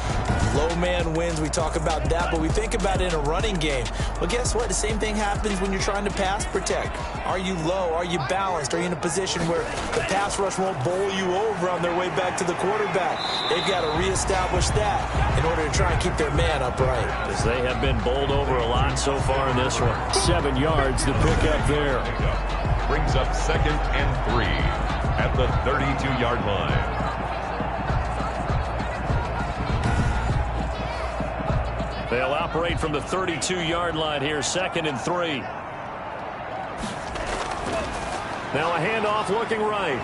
Low man wins. We talk about that, but we think about it in a running game. Well, guess what? The same thing happens when you're trying to pass protect. Are you low? Are you balanced? Are you in a position where the pass rush won't bowl you over on their way back to the quarterback? They've got to reestablish that in order to try and keep their man upright. As they have been bowled over a lot so far in this one. 7 yards, the pickup there. Brings up 2nd and 3 at the 32-yard line. They'll operate from the 32-yard line here, 2nd and 3. Now a handoff looking right.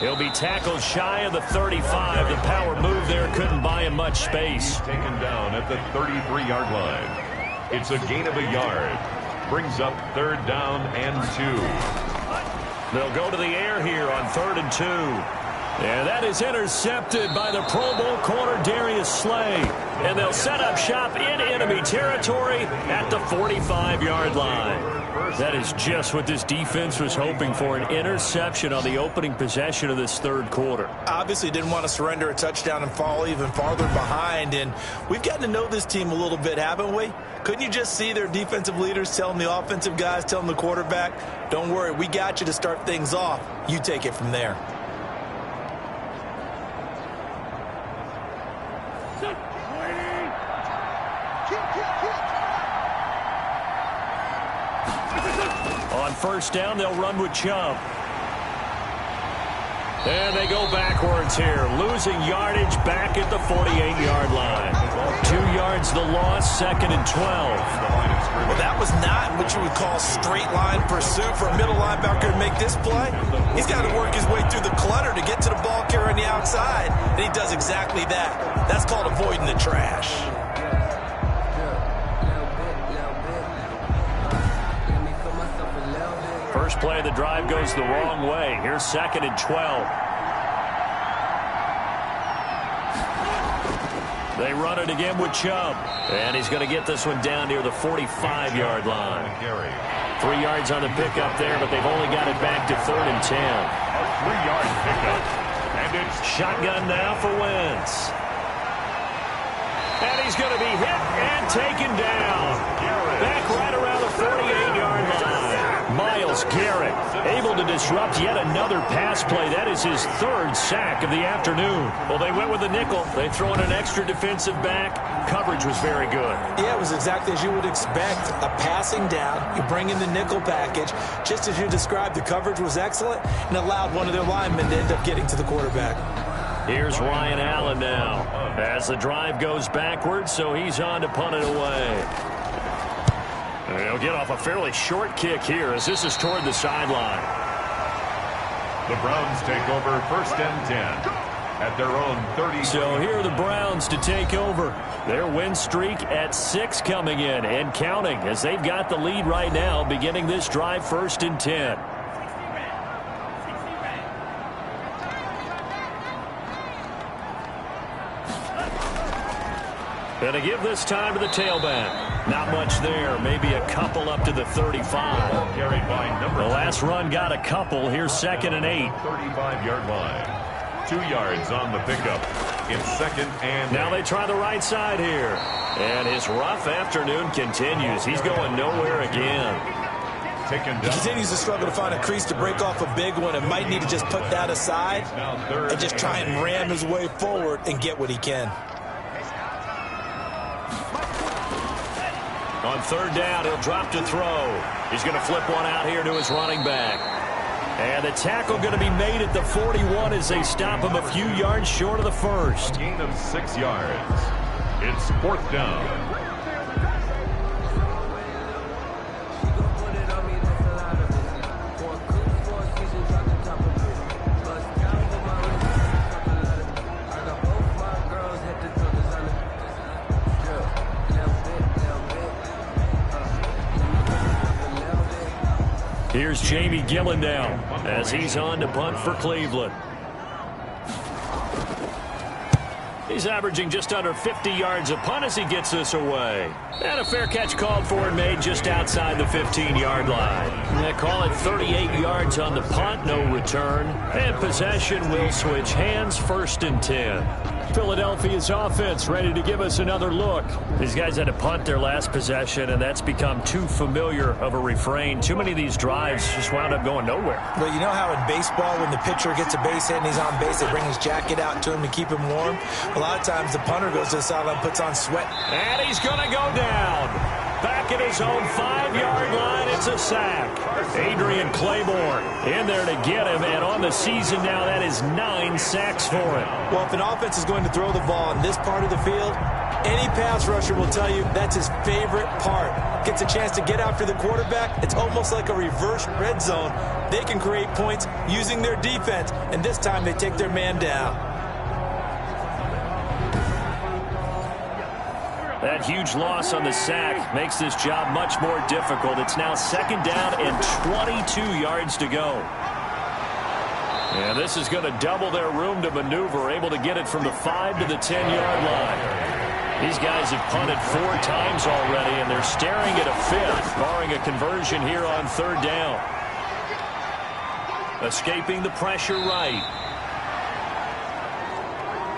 He'll be tackled shy of the 35. The power move there couldn't buy him much space. Taken down at the 33-yard line. It's a gain of a yard. Brings up 3rd down and 2. They'll go to the air here on 3rd and 2. And that is intercepted by the Pro Bowl corner Darius Slay. And they'll set up shop in enemy territory at the 45-yard line. That is just what this defense was hoping for, an interception on the opening possession of this 3rd quarter. Obviously didn't want to surrender a touchdown and fall even farther behind. And we've gotten to know this team a little bit, haven't we? Couldn't you just see their defensive leaders telling the offensive guys, telling the quarterback, don't worry, we got you to start things off. You take it from there. On 1st down, they'll run with Chubb. And they go backwards here, losing yardage back at the 48-yard line. 2 yards the loss, 2nd and 12. Well, that was not what you would call straight line pursuit for a middle linebacker to make this play. He's got to work his way through the clutter to get to the ball carrier on the outside, and he does exactly that. That's called avoiding the trash. First play of the drive goes the wrong way. Here's 2nd and 12. They run it again with Chubb. And he's going to get this one down near the 45-yard line. 3 yards on the pickup there, but they've only got it back to 3rd and 10. A 3-yard pickup. And it's shotgun now for Wentz. And he's going to be hit and taken down. Back right around the 48-yard line. Myles Garrett able to disrupt yet another pass play. That is his 3rd sack of the afternoon. Well, they went with the nickel. They throw in an extra defensive back. Coverage was very good. Yeah, it was exactly as you would expect. A passing down. You bring in the nickel package. Just as you described, the coverage was excellent and allowed one of their linemen to end up getting to the quarterback. Here's Ryan Allen now as the drive goes backwards, so he's on to punt it away. And he'll get off a fairly short kick here as this is toward the sideline. The Browns take over 1st and 10 at their own 30. So here are the Browns to take over. Their win streak at 6 coming in and counting as they've got the lead right now beginning this drive 1st and 10. And to give this time to the tailback. Not much there. Maybe a couple up to the 35. Carried by number the last run got a couple. Here's 2nd and 8. 35-yard line. 2 yards on the pickup. It's 2nd and 8. Now they try the right side here. And his rough afternoon continues. He's going nowhere again. He continues to struggle to find a crease to break off a big one and might need to just put that aside and just try and ram his way forward and get what he can. On 3rd down, he'll drop to throw. He's going to flip one out here to his running back. And the tackle going to be made at the 41 as they stop him a few yards short of the 1st. A gain of 6 yards. It's 4th down. Here's Here's Jamie Gillendow as he's on to punt for Cleveland. He's averaging just under 50 yards a punt as he gets this away. And a fair catch called for and made just outside the 15-yard line. They call it 38 yards on the punt, no return. And possession will switch hands, 1st and 10. Philadelphia's offense ready to give us another look. These guys had to punt their last possession, and that's become too familiar of a refrain. Too many of these drives just wound up going nowhere. Well, you know how in baseball, when the pitcher gets a base hit and he's on base, they bring his jacket out to him to keep him warm? A lot of times the punter goes to the sideline, puts on sweat. And he's going to go down. Back at his own 5-yard line, it's a sack. Adrian Claiborne in there to get him, and on the season now, that is 9 sacks for him. Well, if an offense is going to throw the ball in this part of the field, any pass rusher will tell you that's his favorite part. Gets a chance to get after the quarterback. It's almost like a reverse red zone. They can create points using their defense, and this time they take their man down. That huge loss on the sack makes this job much more difficult. It's now 2nd down and 22 yards to go. And this is going to double their room to maneuver, able to get it from the 5 to the 10-yard line. These guys have punted 4 times already, and they're staring at a 5th, barring a conversion here on 3rd down. Escaping the pressure right.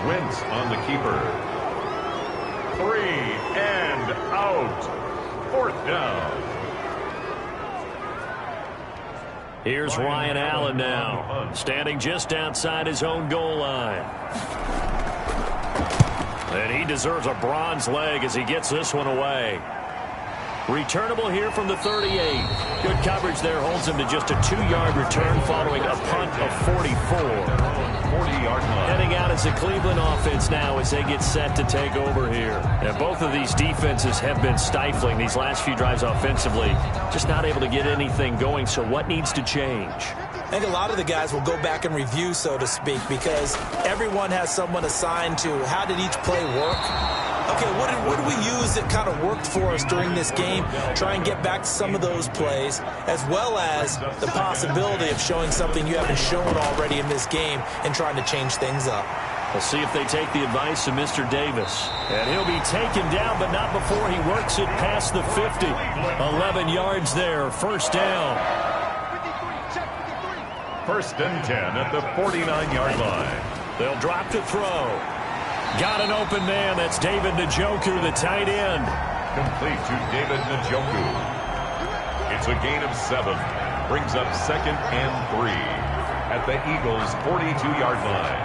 Wentz on the keeper. 3 and out. 4th down. Here's Ryan Allen now, standing just outside his own goal line. And he deserves a bronze leg as he gets this one away. Returnable here from the 38. Good coverage there holds him to just a 2-yard return following a punt of 44. 40-yard line. Heading out as the Cleveland offense now as they get set to take over here. And both of these defenses have been stifling these last few drives offensively. Just not able to get anything going, so what needs to change? I think a lot of the guys will go back and review, so to speak, because everyone has someone assigned to how did each play work. Okay, what did we use that kind of worked for us during this game? Try and get back to some of those plays, as well as the possibility of showing something you haven't shown already in this game and trying to change things up. We'll see if they take the advice of Mr. Davis. And he'll be taken down, but not before he works it past the 50. 11 yards there, 1st down. 1st and 10 at the 49-yard line. They'll drop to throw. Got an open man. That's David Njoku, the tight end. Complete to David Njoku. It's a gain of 7. Brings up 2nd and 3 at the Eagles' 42-yard line.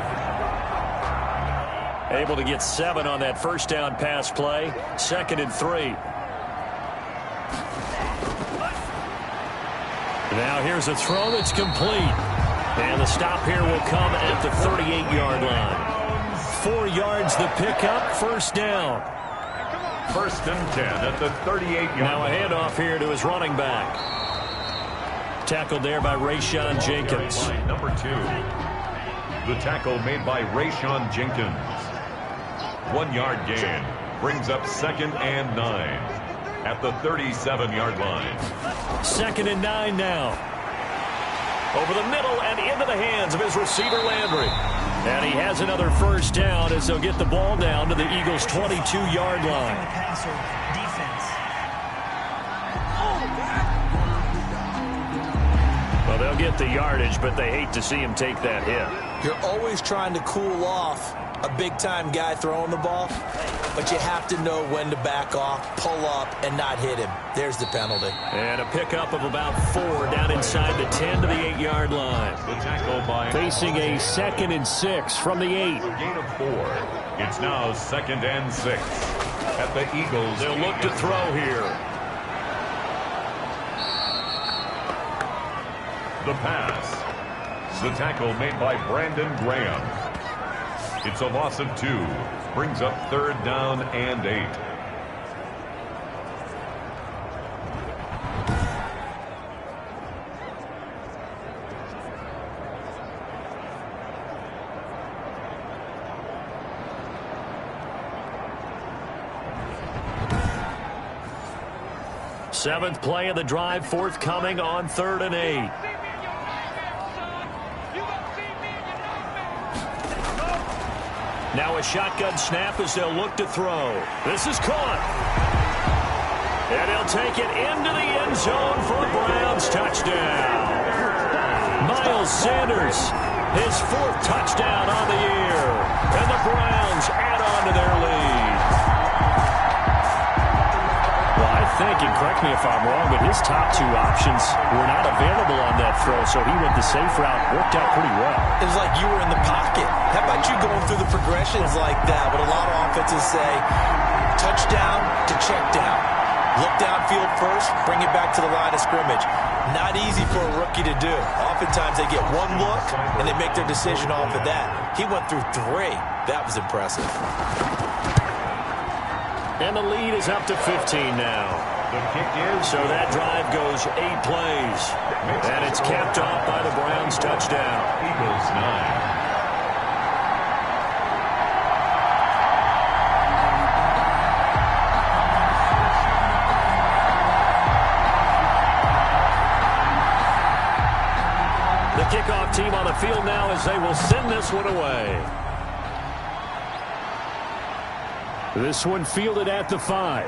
Able to get 7 on that 1st down pass play. 2nd and 3. Now here's a throw that's complete. And the stop here will come at the 38-yard line. 4 yards the pickup, 1st down. 1st and 10 at the 38-yard line. Now a handoff here to his running back. Tackled there by Rayshon Jenkins. Number 2. The tackle made by Rayshon Jenkins. 1-yard gain. Brings up 2nd and 9 at the 37-yard line. 2nd and 9 now. Over the middle and into the hands of his receiver Landry. And he has another 1st down as they'll get the ball down to the Eagles' 22-yard line. Well, they'll get the yardage, but they hate to see him take that hit. You're always trying to cool off a big-time guy throwing the ball, but you have to know when to back off, pull up, and not hit him. There's the penalty. And a pickup of about 4 down inside the 10 to the 8-yard line. The tackle by facing a 2nd and 6 from the 8. A gain of 4. It's now 2nd and 6 at the Eagles. They'll look to throw here. The pass. The tackle made by Brandon Graham. It's a loss of 2. Brings up 3rd down and 8. 7th play of the drive forthcoming on 3rd and 8. Now a shotgun snap as they'll look to throw. This is caught. And he'll take it into the end zone for a Browns touchdown. Miles Sanders, his 4th touchdown on the year. And the Browns add on to their lead. Well, I think, and correct me if I'm wrong, but his top 2 options were not available on that throw, so he went the safe route. Worked out pretty well. It was like you were in the pocket. How about you going through the progressions like that? What a lot of offenses say, touchdown to check down. Look downfield first, bring it back to the line of scrimmage. Not easy for a rookie to do. Oftentimes they get one look and they make their decision off of that. He went through 3. That was impressive. And the lead is up to 15 now. The kick is. So that drive goes 8 plays. And it's capped off by the Browns touchdown. Eagles 9. Kickoff team on the field now as they will send this one away. This one fielded at the 5.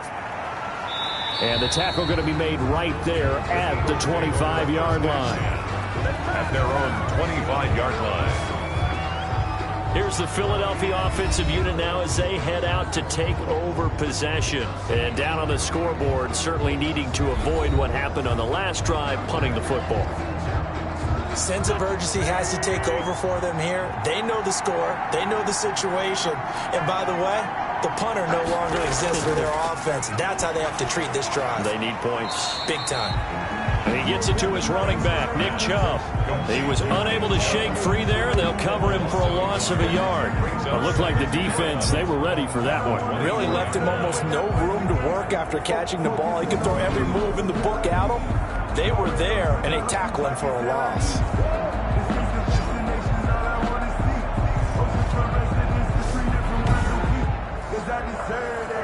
And the tackle going to be made right there at the 25-yard line. At their own 25-yard line. Here's the Philadelphia offensive unit now as they head out to take over possession. And down on the scoreboard, certainly needing to avoid what happened on the last drive, punting the football. Sense of urgency has to take over for them here. They know the score. They know the situation. And by the way, the punter no longer exists for their offense. That's how they have to treat this drive. They need points. Big time. And he gets it to his running back, Nick Chubb. He was unable to shake free there. They'll cover him for a loss of a yard. It looked like the defense, they were ready for that one. Really left him almost no room to work after catching the ball. He could throw every move in the book at him. They were there, and they tackle him for a loss.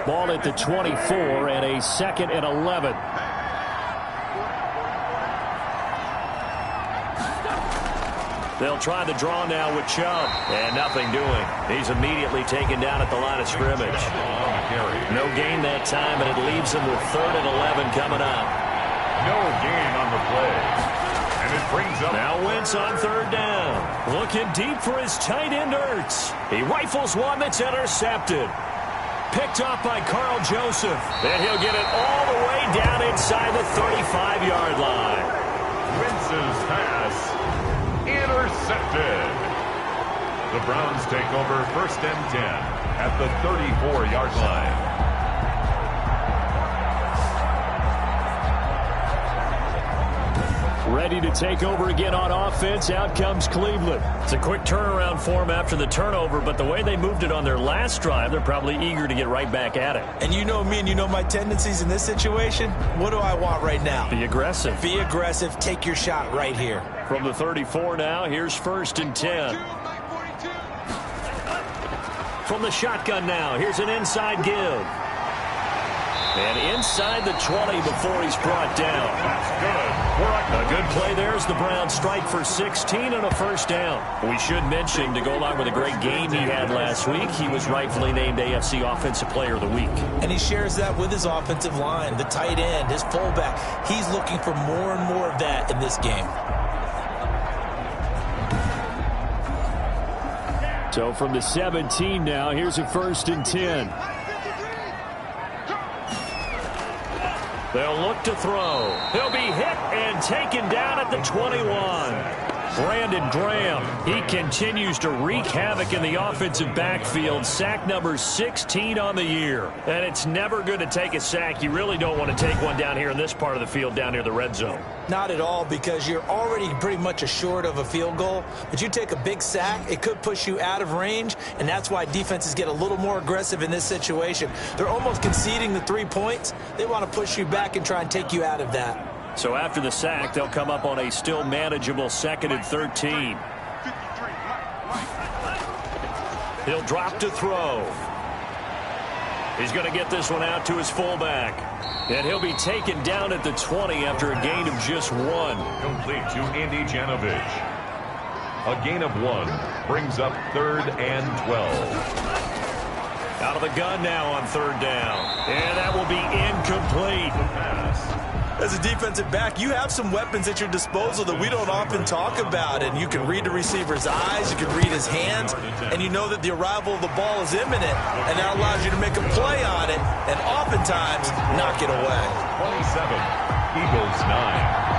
Ball at the 24 and a 2nd and 11. They'll try the draw now with Chubb, and nothing doing. He's immediately taken down at the line of scrimmage. No gain that time, and it leaves him with 3rd and 11 coming up. No gain on the play. And it brings up. Now Wentz on 3rd down. Looking deep for his tight end Ertz. He rifles one that's intercepted. Picked off by Carl Joseph. And he'll get it all the way down inside the 35-yard line. Wentz's pass intercepted. The Browns take over 1st and 10 at the 34-yard line. Ready to take over again on offense. Out comes Cleveland. It's a quick turnaround for them after the turnover, but the way they moved it on their last drive, they're probably eager to get right back at it. And you know me and you know my tendencies in this situation. What do I want right now? Be aggressive. Be aggressive. Take your shot right here. From the 34 now, here's 1st and 10. From the shotgun now, here's an inside give. And inside the 20 before he's brought down. That's good. A good play there as the Browns strike for 16 and a 1st down. We should mention, to go along with a great game he had last week, he was rightfully named AFC Offensive Player of the Week. And he shares that with his offensive line, the tight end, his fullback. He's looking for more and more of that in this game. So from the 17 now, here's a 1st and 10. They'll look to throw. He'll be hit and taken down at the 21. Brandon Graham, he continues to wreak havoc in the offensive backfield. Sack number 16 on the year. And it's never good to take a sack. You really don't want to take one down here in this part of the field, down near the red zone. Not at all, because you're already pretty much assured of a field goal. But you take a big sack, it could push you out of range, and that's why defenses get a little more aggressive in this situation. They're almost conceding the 3 points. They want to push you back and try and take you out of that. So after the sack, they'll come up on a still manageable 2nd and 13. He'll drop to throw. He's going to get this one out to his fullback. And he'll be taken down at the 20 after a gain of just 1. Complete to Andy Janovich. A gain of 1 brings up 3rd and 12. Out of the gun now on 3rd down. And that will be incomplete. As a defensive back, you have some weapons at your disposal that we don't often talk about. And you can read the receiver's eyes, you can read his hands, and you know that the arrival of the ball is imminent. And that allows you to make a play on it and oftentimes knock it away. 27, Eagles 9.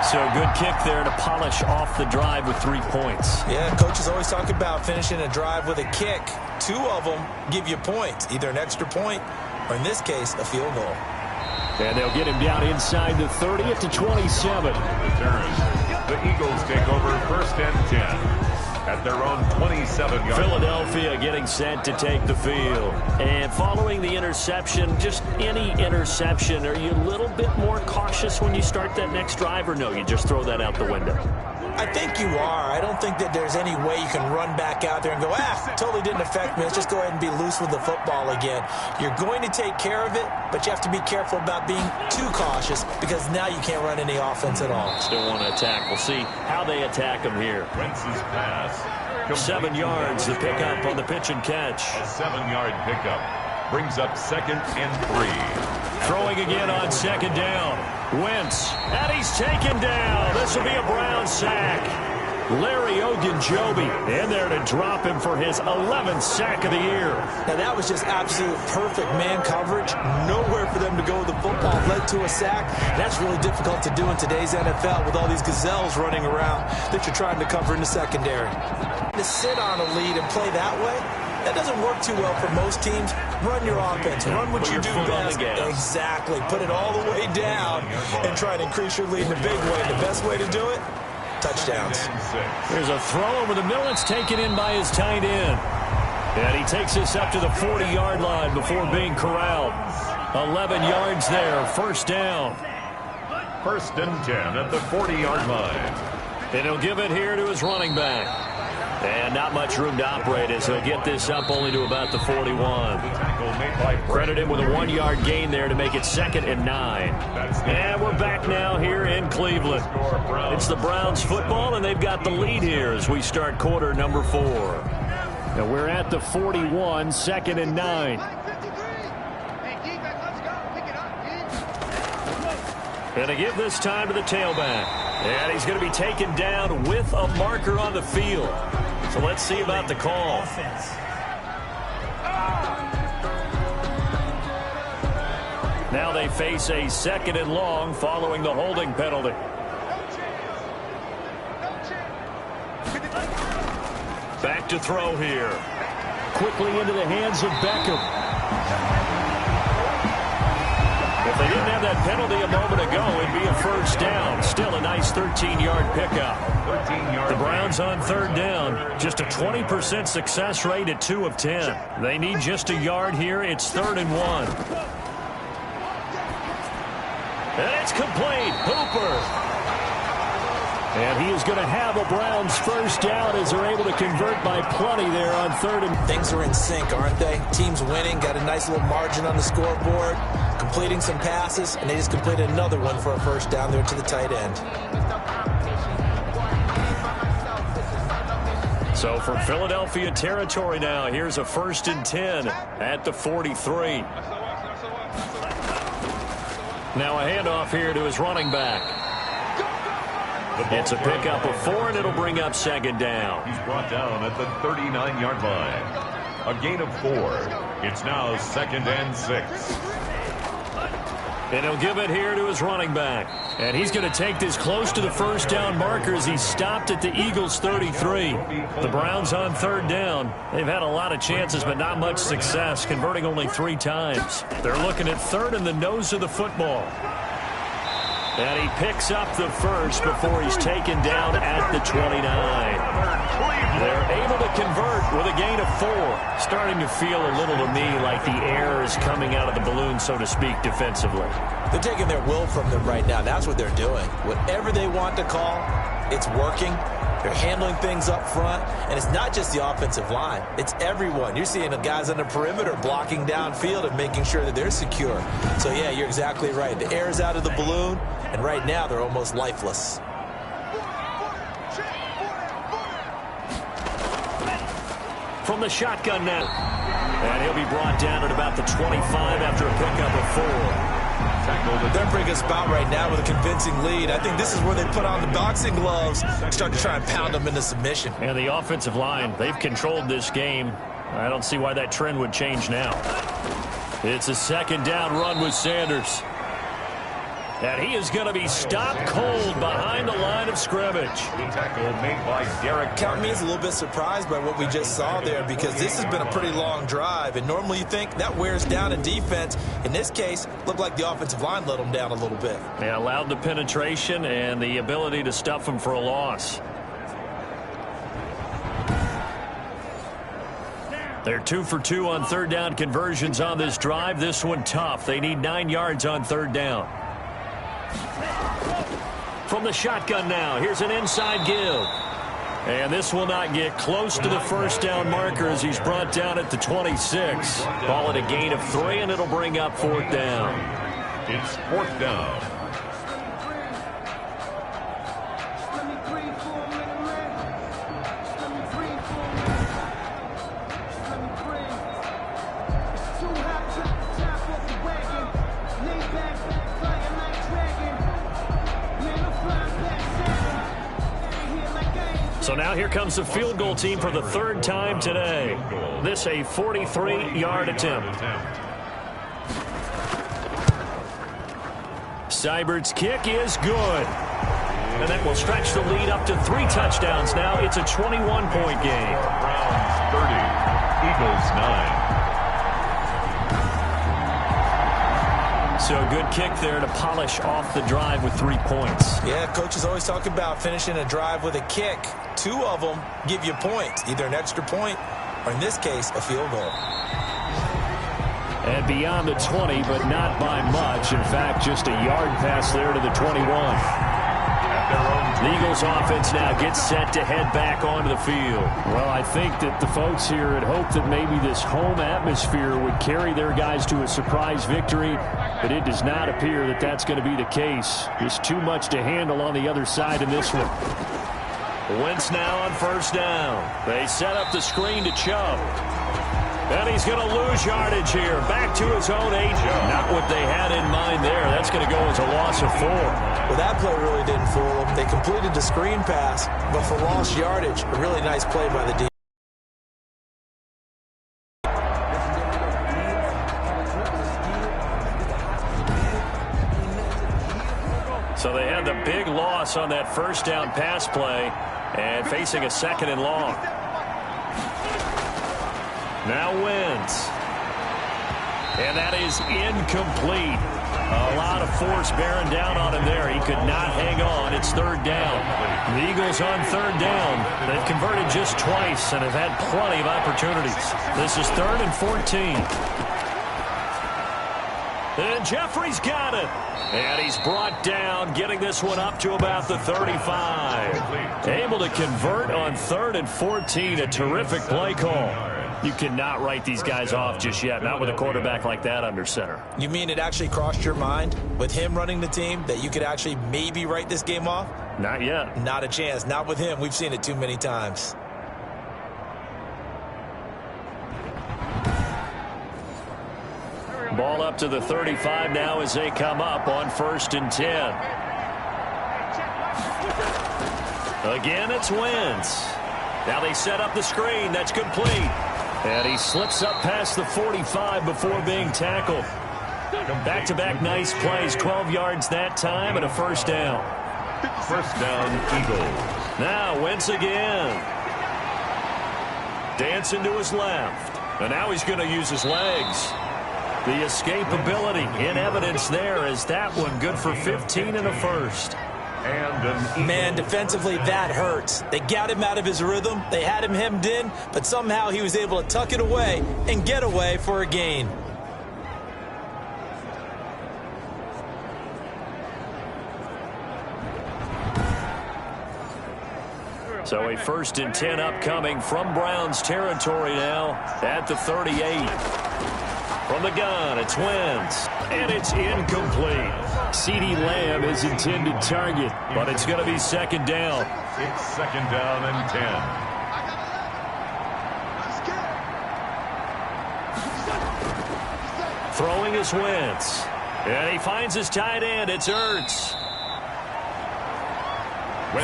So good kick there to polish off the drive with 3 points. Yeah, coaches always talk about finishing a drive with a kick. 2 of them give you points, either an extra point or, in this case, a field goal. And they'll get him down inside the 30 at the 27. The Eagles take over 1st and 10. At their own 27-yard. Philadelphia getting set to take the field. And following the interception, just any interception, are you a little bit more cautious when you start that next drive, or no, you just throw that out the window? I think you are. I don't think that there's any way you can run back out there and go, totally didn't affect me. Let's just go ahead and be loose with the football again. You're going to take care of it, but you have to be careful about being too cautious because now you can't run any offense at all. Still want to attack. We'll see how they attack them here. Wentz's pass. 7 yards, the pickup on the pitch and catch. A 7-yard pickup brings up 2nd and 3. Throwing again on 2nd down. Wentz, and he's taken down. This will be a Brown sack. Larry Ogunjobi in there to drop him for his 11th sack of the year. Now that was just absolute perfect man coverage. Nowhere for them to go with the football. Led to a sack. That's really difficult to do in today's NFL with all these gazelles running around that you're trying to cover in the secondary. To sit on a lead and play that way, that doesn't work too well for most teams. Run your offense. Run what you do best. Exactly. Put it all the way down and try to increase your lead in a big way. The best way to do it, touchdowns. There's a throw over the middle. It's taken in by his tight end. And he takes this up to the 40-yard line before being corralled. 11 yards there. 1st down. 1st and 10 at the 40-yard line. And he'll give it here to his running back. And not much room to operate as he'll get this up only to about the 41. Credit him with a 1-yard gain there to make it 2nd and 9. And we're back now here in Cleveland. It's the Browns football, and they've got the lead here as we start quarter number 4. Now we're at the 41, 2nd and 9. And to give this time to the tailback. And he's going to be taken down with a marker on the field. So let's see about the call. Now they face a 2nd and long following the holding penalty. Back to throw here. Quickly into the hands of Beckham. If they didn't have that penalty a moment ago, it'd be a 1st down. Still a nice 13-yard pickup. The Browns on 3rd down. Just a 20% success rate at 2 of 10. They need just a yard here. It's 3rd and 1. And it's complete. Hooper. And he is going to have a Browns 1st down as they're able to convert by plenty there on 3rd and... Things are in sync, aren't they? Teams winning, got a nice little margin on the scoreboard, completing some passes, and they just completed another one for a 1st down there to the tight end. So from Philadelphia territory now, here's a 1st and 10 at the 43. Now a handoff here to his running back. It's a pickup of 4, and it'll bring up 2nd down. He's brought down at the 39-yard line. A gain of 4. It's now 2nd and 6. And he'll give it here to his running back. And he's going to take this close to the 1st down marker as he stopped at the Eagles' 33. The Browns on 3rd down. They've had a lot of chances, but not much success, converting only 3 times. They're looking at 3rd in the nose of the football. And he picks up the 1st before he's taken down at the 29. They're able to convert with a gain of 4. Starting to feel a little to me like the air is coming out of the balloon, so to speak, defensively. They're taking their will from them right now. That's what they're doing. Whatever they want to call, it's working. They're handling things up front, and it's not just the offensive line. It's everyone. You're seeing the guys on the perimeter blocking downfield and making sure that they're secure. So, yeah, you're exactly right. The air is out of the balloon, and right now they're almost lifeless. From the shotgun now. And he'll be brought down at about the 25 after a pickup of 4. They're bringing us about right now with a convincing lead. I think this is where they put on the boxing gloves and start to try and pound them into submission. And the offensive line, they've controlled this game. I don't see why that trend would change now. It's a second down run with Sanders. And he is going to be stopped cold behind the line of scrimmage. Tackle made by Derek. Count me as a little bit surprised by what we just saw there, because this has been a pretty long drive, and normally you think that wears down a defense. In this case, looked like the offensive line let them down a little bit. They allowed the penetration and the ability to stuff them for a loss. They're 2 for 2 on third down conversions on this drive. This one tough. They need 9 yards on third down. From the shotgun now, here's an inside give. And this will not get close to the first down marker as he's brought down at the 26. Ball at a gain of 3, and it'll bring up fourth down. It's fourth down. So now here comes the field goal team for the third time today. This a 43-yard attempt. Seibert's kick is good. And that will stretch the lead up to 3 touchdowns now. It's a 21-point game. Browns 30, Eagles 9. So a good kick there to polish off the drive with 3 points. Yeah, coaches always talk about finishing a drive with a kick. 2 of them give you points, either an extra point or, in this case, a field goal. And beyond the 20, but not by much. In fact, just a yard pass there to the 21. The Eagles offense now gets set to head back onto the field. Well, I think that the folks here had hoped that maybe this home atmosphere would carry their guys to a surprise victory, but it does not appear that that's going to be the case. There's too much to handle on the other side in this one. Wentz now on first down. They set up the screen to Chubb. And he's going to lose yardage here. Back to his own 8. Not what they had in mind there. That's going to go as a loss of 4. Well, that play really didn't fool them. They completed the screen pass, but for lost yardage, a really nice play by the defense. So they had the big loss on that first down pass play and facing a second and long. Now Wentz. And that is incomplete. A lot of force bearing down on him there. He could not hang on. It's third down. The Eagles on third down. They've converted just twice and have had plenty of opportunities. This is 3rd and 14. And Jeffrey's got it. And he's brought down, getting this one up to about the 35. Able to convert on 3rd and 14. A terrific play call. You cannot write these guys off just yet, not with a quarterback like that under center. You mean it actually crossed your mind with him running the team that you could actually maybe write this game off? Not yet. Not a chance. Not with him. We've seen it too many times. Ball up to the 35 now as they come up on 1st and 10. Again, it's Wentz. Now they set up the screen. That's complete. And he slips up past the 45 before being tackled. Back-to-back nice plays. 12 yards that time and a first down. First down, Eagles. Now Wentz again. Dancing to his left. And now he's going to use his legs. The escapability in evidence there as that one good for 15 and a first. Man, defensively, that hurts. They got him out of his rhythm. They had him hemmed in, but somehow he was able to tuck it away and get away for a gain. So a 1st and 10 upcoming from Browns territory now at the 38. From the gun, it's Wentz. And it's incomplete. CeeDee Lamb is intended target, but it's going to be 2nd down. It's 2nd down and 10. Throwing is Wentz. And he finds his tight end. It's Ertz.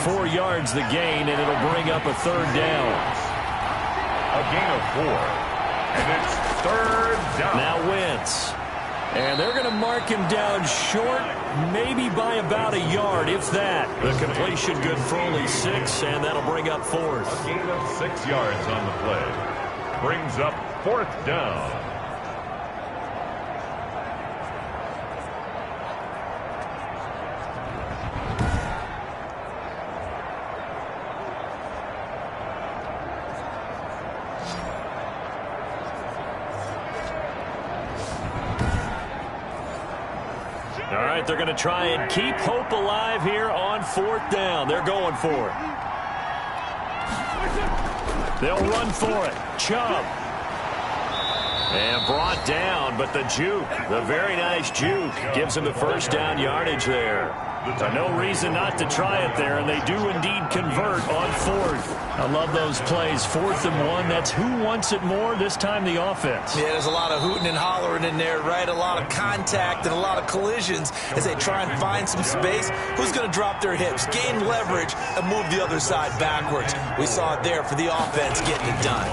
4 yards the gain, and it'll bring up a 3rd down. A gain of 4. And it's 3rd down. Now Wentz. And they're going to mark him down short, maybe by about a yard, if that. The completion good for only 6, and that'll bring up 4th. A gain of 6 yards on the play. Brings up 4th down. All right, they're going to try and keep hope alive here on 4th down. They're going for it. They'll run for it. Chubb. And brought down, but the juke, the very nice juke, gives him the 1st down yardage there. No reason not to try it there, and they do indeed convert on 4th. I love those plays. 4th and 1, that's who wants it more, this time the offense. Yeah, there's a lot of hooting and hollering in there, right? A lot of contact and a lot of collisions as they try and find some space. Who's going to drop their hips, gain leverage, and move the other side backwards? We saw it there for the offense getting it done.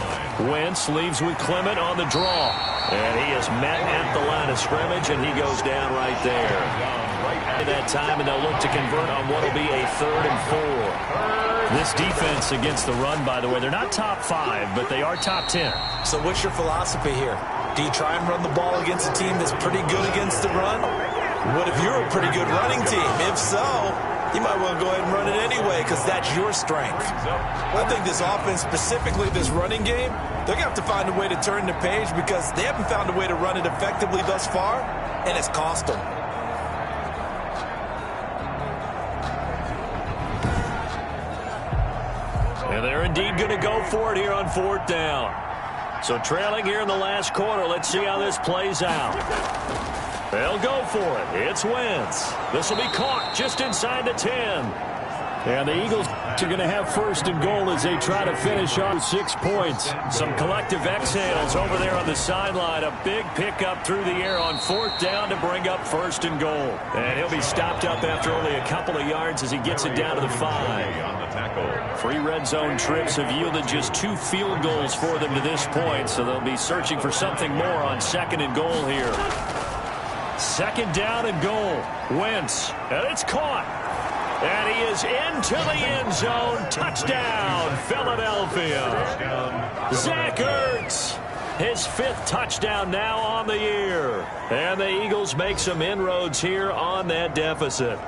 Wentz leaves with Clement on the draw. And he is met at the line of scrimmage, and he goes down right there. At that time, and they'll look to convert on what will be a 3rd and 4. This defense against the run, by the way, they're not top 5, but they are top 10. So what's your philosophy here? Do you try and run the ball against a team that's pretty good against the run? What if you're a pretty good running team? If so, you might want to go ahead and run it anyway because that's your strength. I think this offense, specifically this running game, they're going to have to find a way to turn the page because they haven't found a way to run it effectively thus far, and it's cost them. And they're indeed going to go for it here on 4th down. So trailing here in the last quarter, let's see how this plays out. They'll go for it. It's Wentz. This will be caught just inside the 10. And the Eagles are going to have 1st and goal as they try to finish off 6 points. Some collective exhales over there on the sideline. A big pickup through the air on 4th down to bring up 1st and goal. And he'll be stopped up after only a couple of yards as he gets it down to the 5. 3 red zone trips have yielded just 2 field goals for them to this point, so they'll be searching for something more on 2nd and goal here. 2nd down and goal. Wentz, and it's caught. And he is into the end zone. Touchdown, Philadelphia. Zach Ertz, his 5th touchdown now on the year. And the Eagles make some inroads here on that deficit.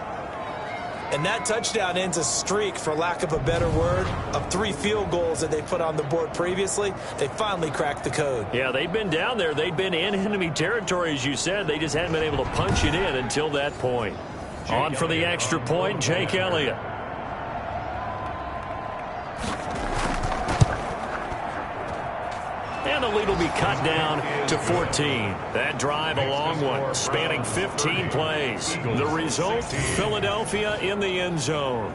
And that touchdown ends a streak, for lack of a better word, of 3 field goals that they put on the board previously. They finally cracked the code. Yeah, they'd been down there. They'd been in enemy territory, as you said. They just hadn't been able to punch it in until that point. On for the extra point, Jake Elliott. And the lead will be cut down to 14. That drive a long one, spanning 15 plays. The result, Philadelphia in the end zone.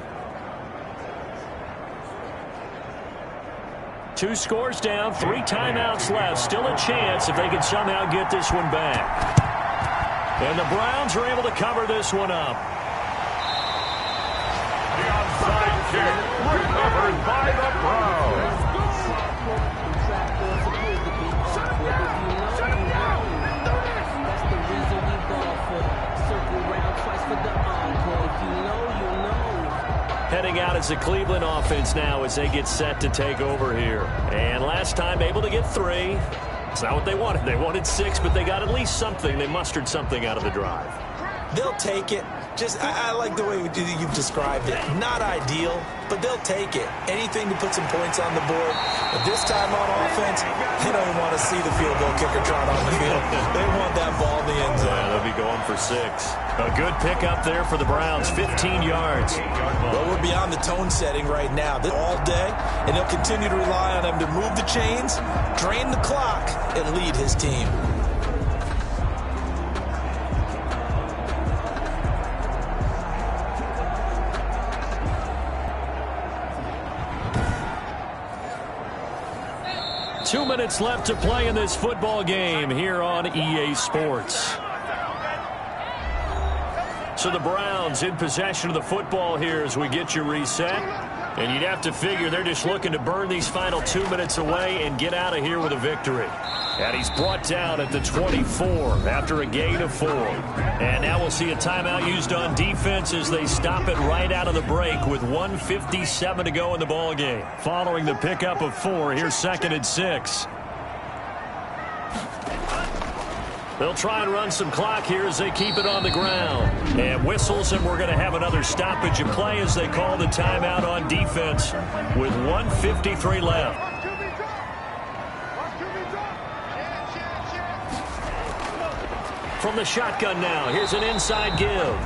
2 scores down, 3 timeouts left. Still a chance if they can somehow get this one back. And the Browns are able to cover this one up. The onside kick recovered by the Browns. Heading out as the Cleveland offense now as they get set to take over here. And last time able to get 3. It's not what they wanted. They wanted 6, but they got at least something. They mustered something out of the drive. They'll take it. I like the way you've described it. Not ideal, but they'll take it. Anything to put some points on the board. But this time on offense, they don't even want to see the field goal kicker trot on the field. They want that ball in the end zone. Yeah, they'll be going for 6. A good pickup there for the Browns, 15 yards. Well, we're beyond the tone setting right now. All day, and he'll continue to rely on him to move the chains, drain the clock, and lead his team. Two minutes left to play in this football game here on EA Sports. So the Browns in possession of the football here as we get you reset. And you'd have to figure they're just looking to burn these final 2 minutes away and get out of here with a victory. And he's brought down at the 24 after a gain of 4. And now we'll see a timeout used on defense as they stop it right out of the break with 1:57 to go in the ball game. Following the pickup of 4, here's 2nd and 6. They'll try and run some clock here as they keep it on the ground. And whistles, and we're going to have another stoppage of play as they call the timeout on defense with 1:53 left. From the shotgun now, here's an inside give.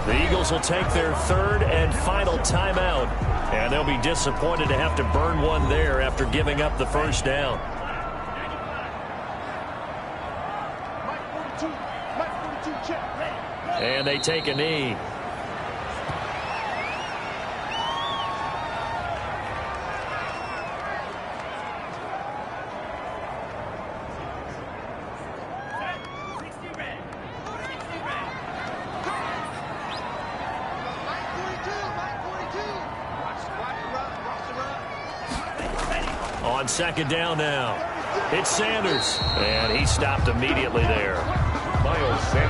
The Eagles will take their 3rd and final timeout. And they'll be disappointed to have to burn one there after giving up the first down. And they take a knee. On 2nd down now. It's Sanders. And he stopped immediately there.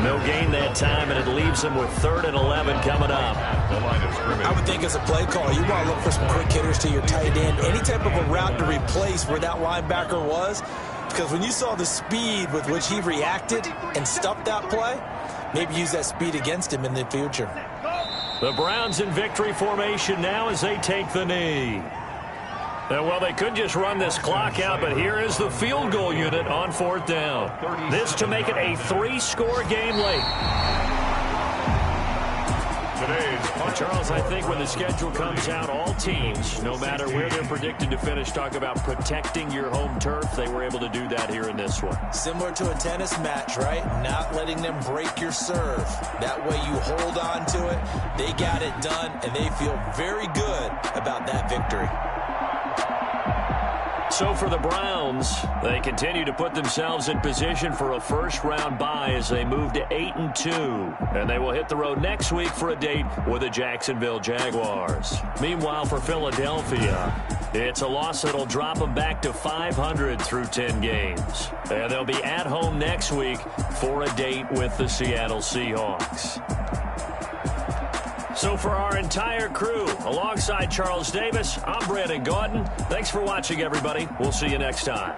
No gain that time, and it leaves him with 3rd and 11 coming up. I would think as a play call, you want to look for some quick hitters to your tight end. Any type of a route to replace where that linebacker was. Because when you saw the speed with which he reacted and stuffed that play, maybe use that speed against him in the future. The Browns in victory formation now as they take the knee. Well, they could just run this clock out, but here is the field goal unit on 4th down. This to make it a 3-score game late. Charles, I think when the schedule comes out, all teams, no matter where they're predicted to finish, talk about protecting your home turf. They were able to do that here in this one. Similar to a tennis match, right? Not letting them break your serve. That way you hold on to it. They got it done, and they feel very good about that victory. So for the Browns, they continue to put themselves in position for a first-round bye as they move to 8-2. And they will hit the road next week for a date with the Jacksonville Jaguars. Meanwhile, for Philadelphia, it's a loss that'll drop them back to 500 through 10 games. And they'll be at home next week for a date with the Seattle Seahawks. So for our entire crew, alongside Charles Davis, I'm Brandon Gaudin. Thanks for watching, everybody. We'll see you next time.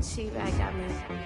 She back got me.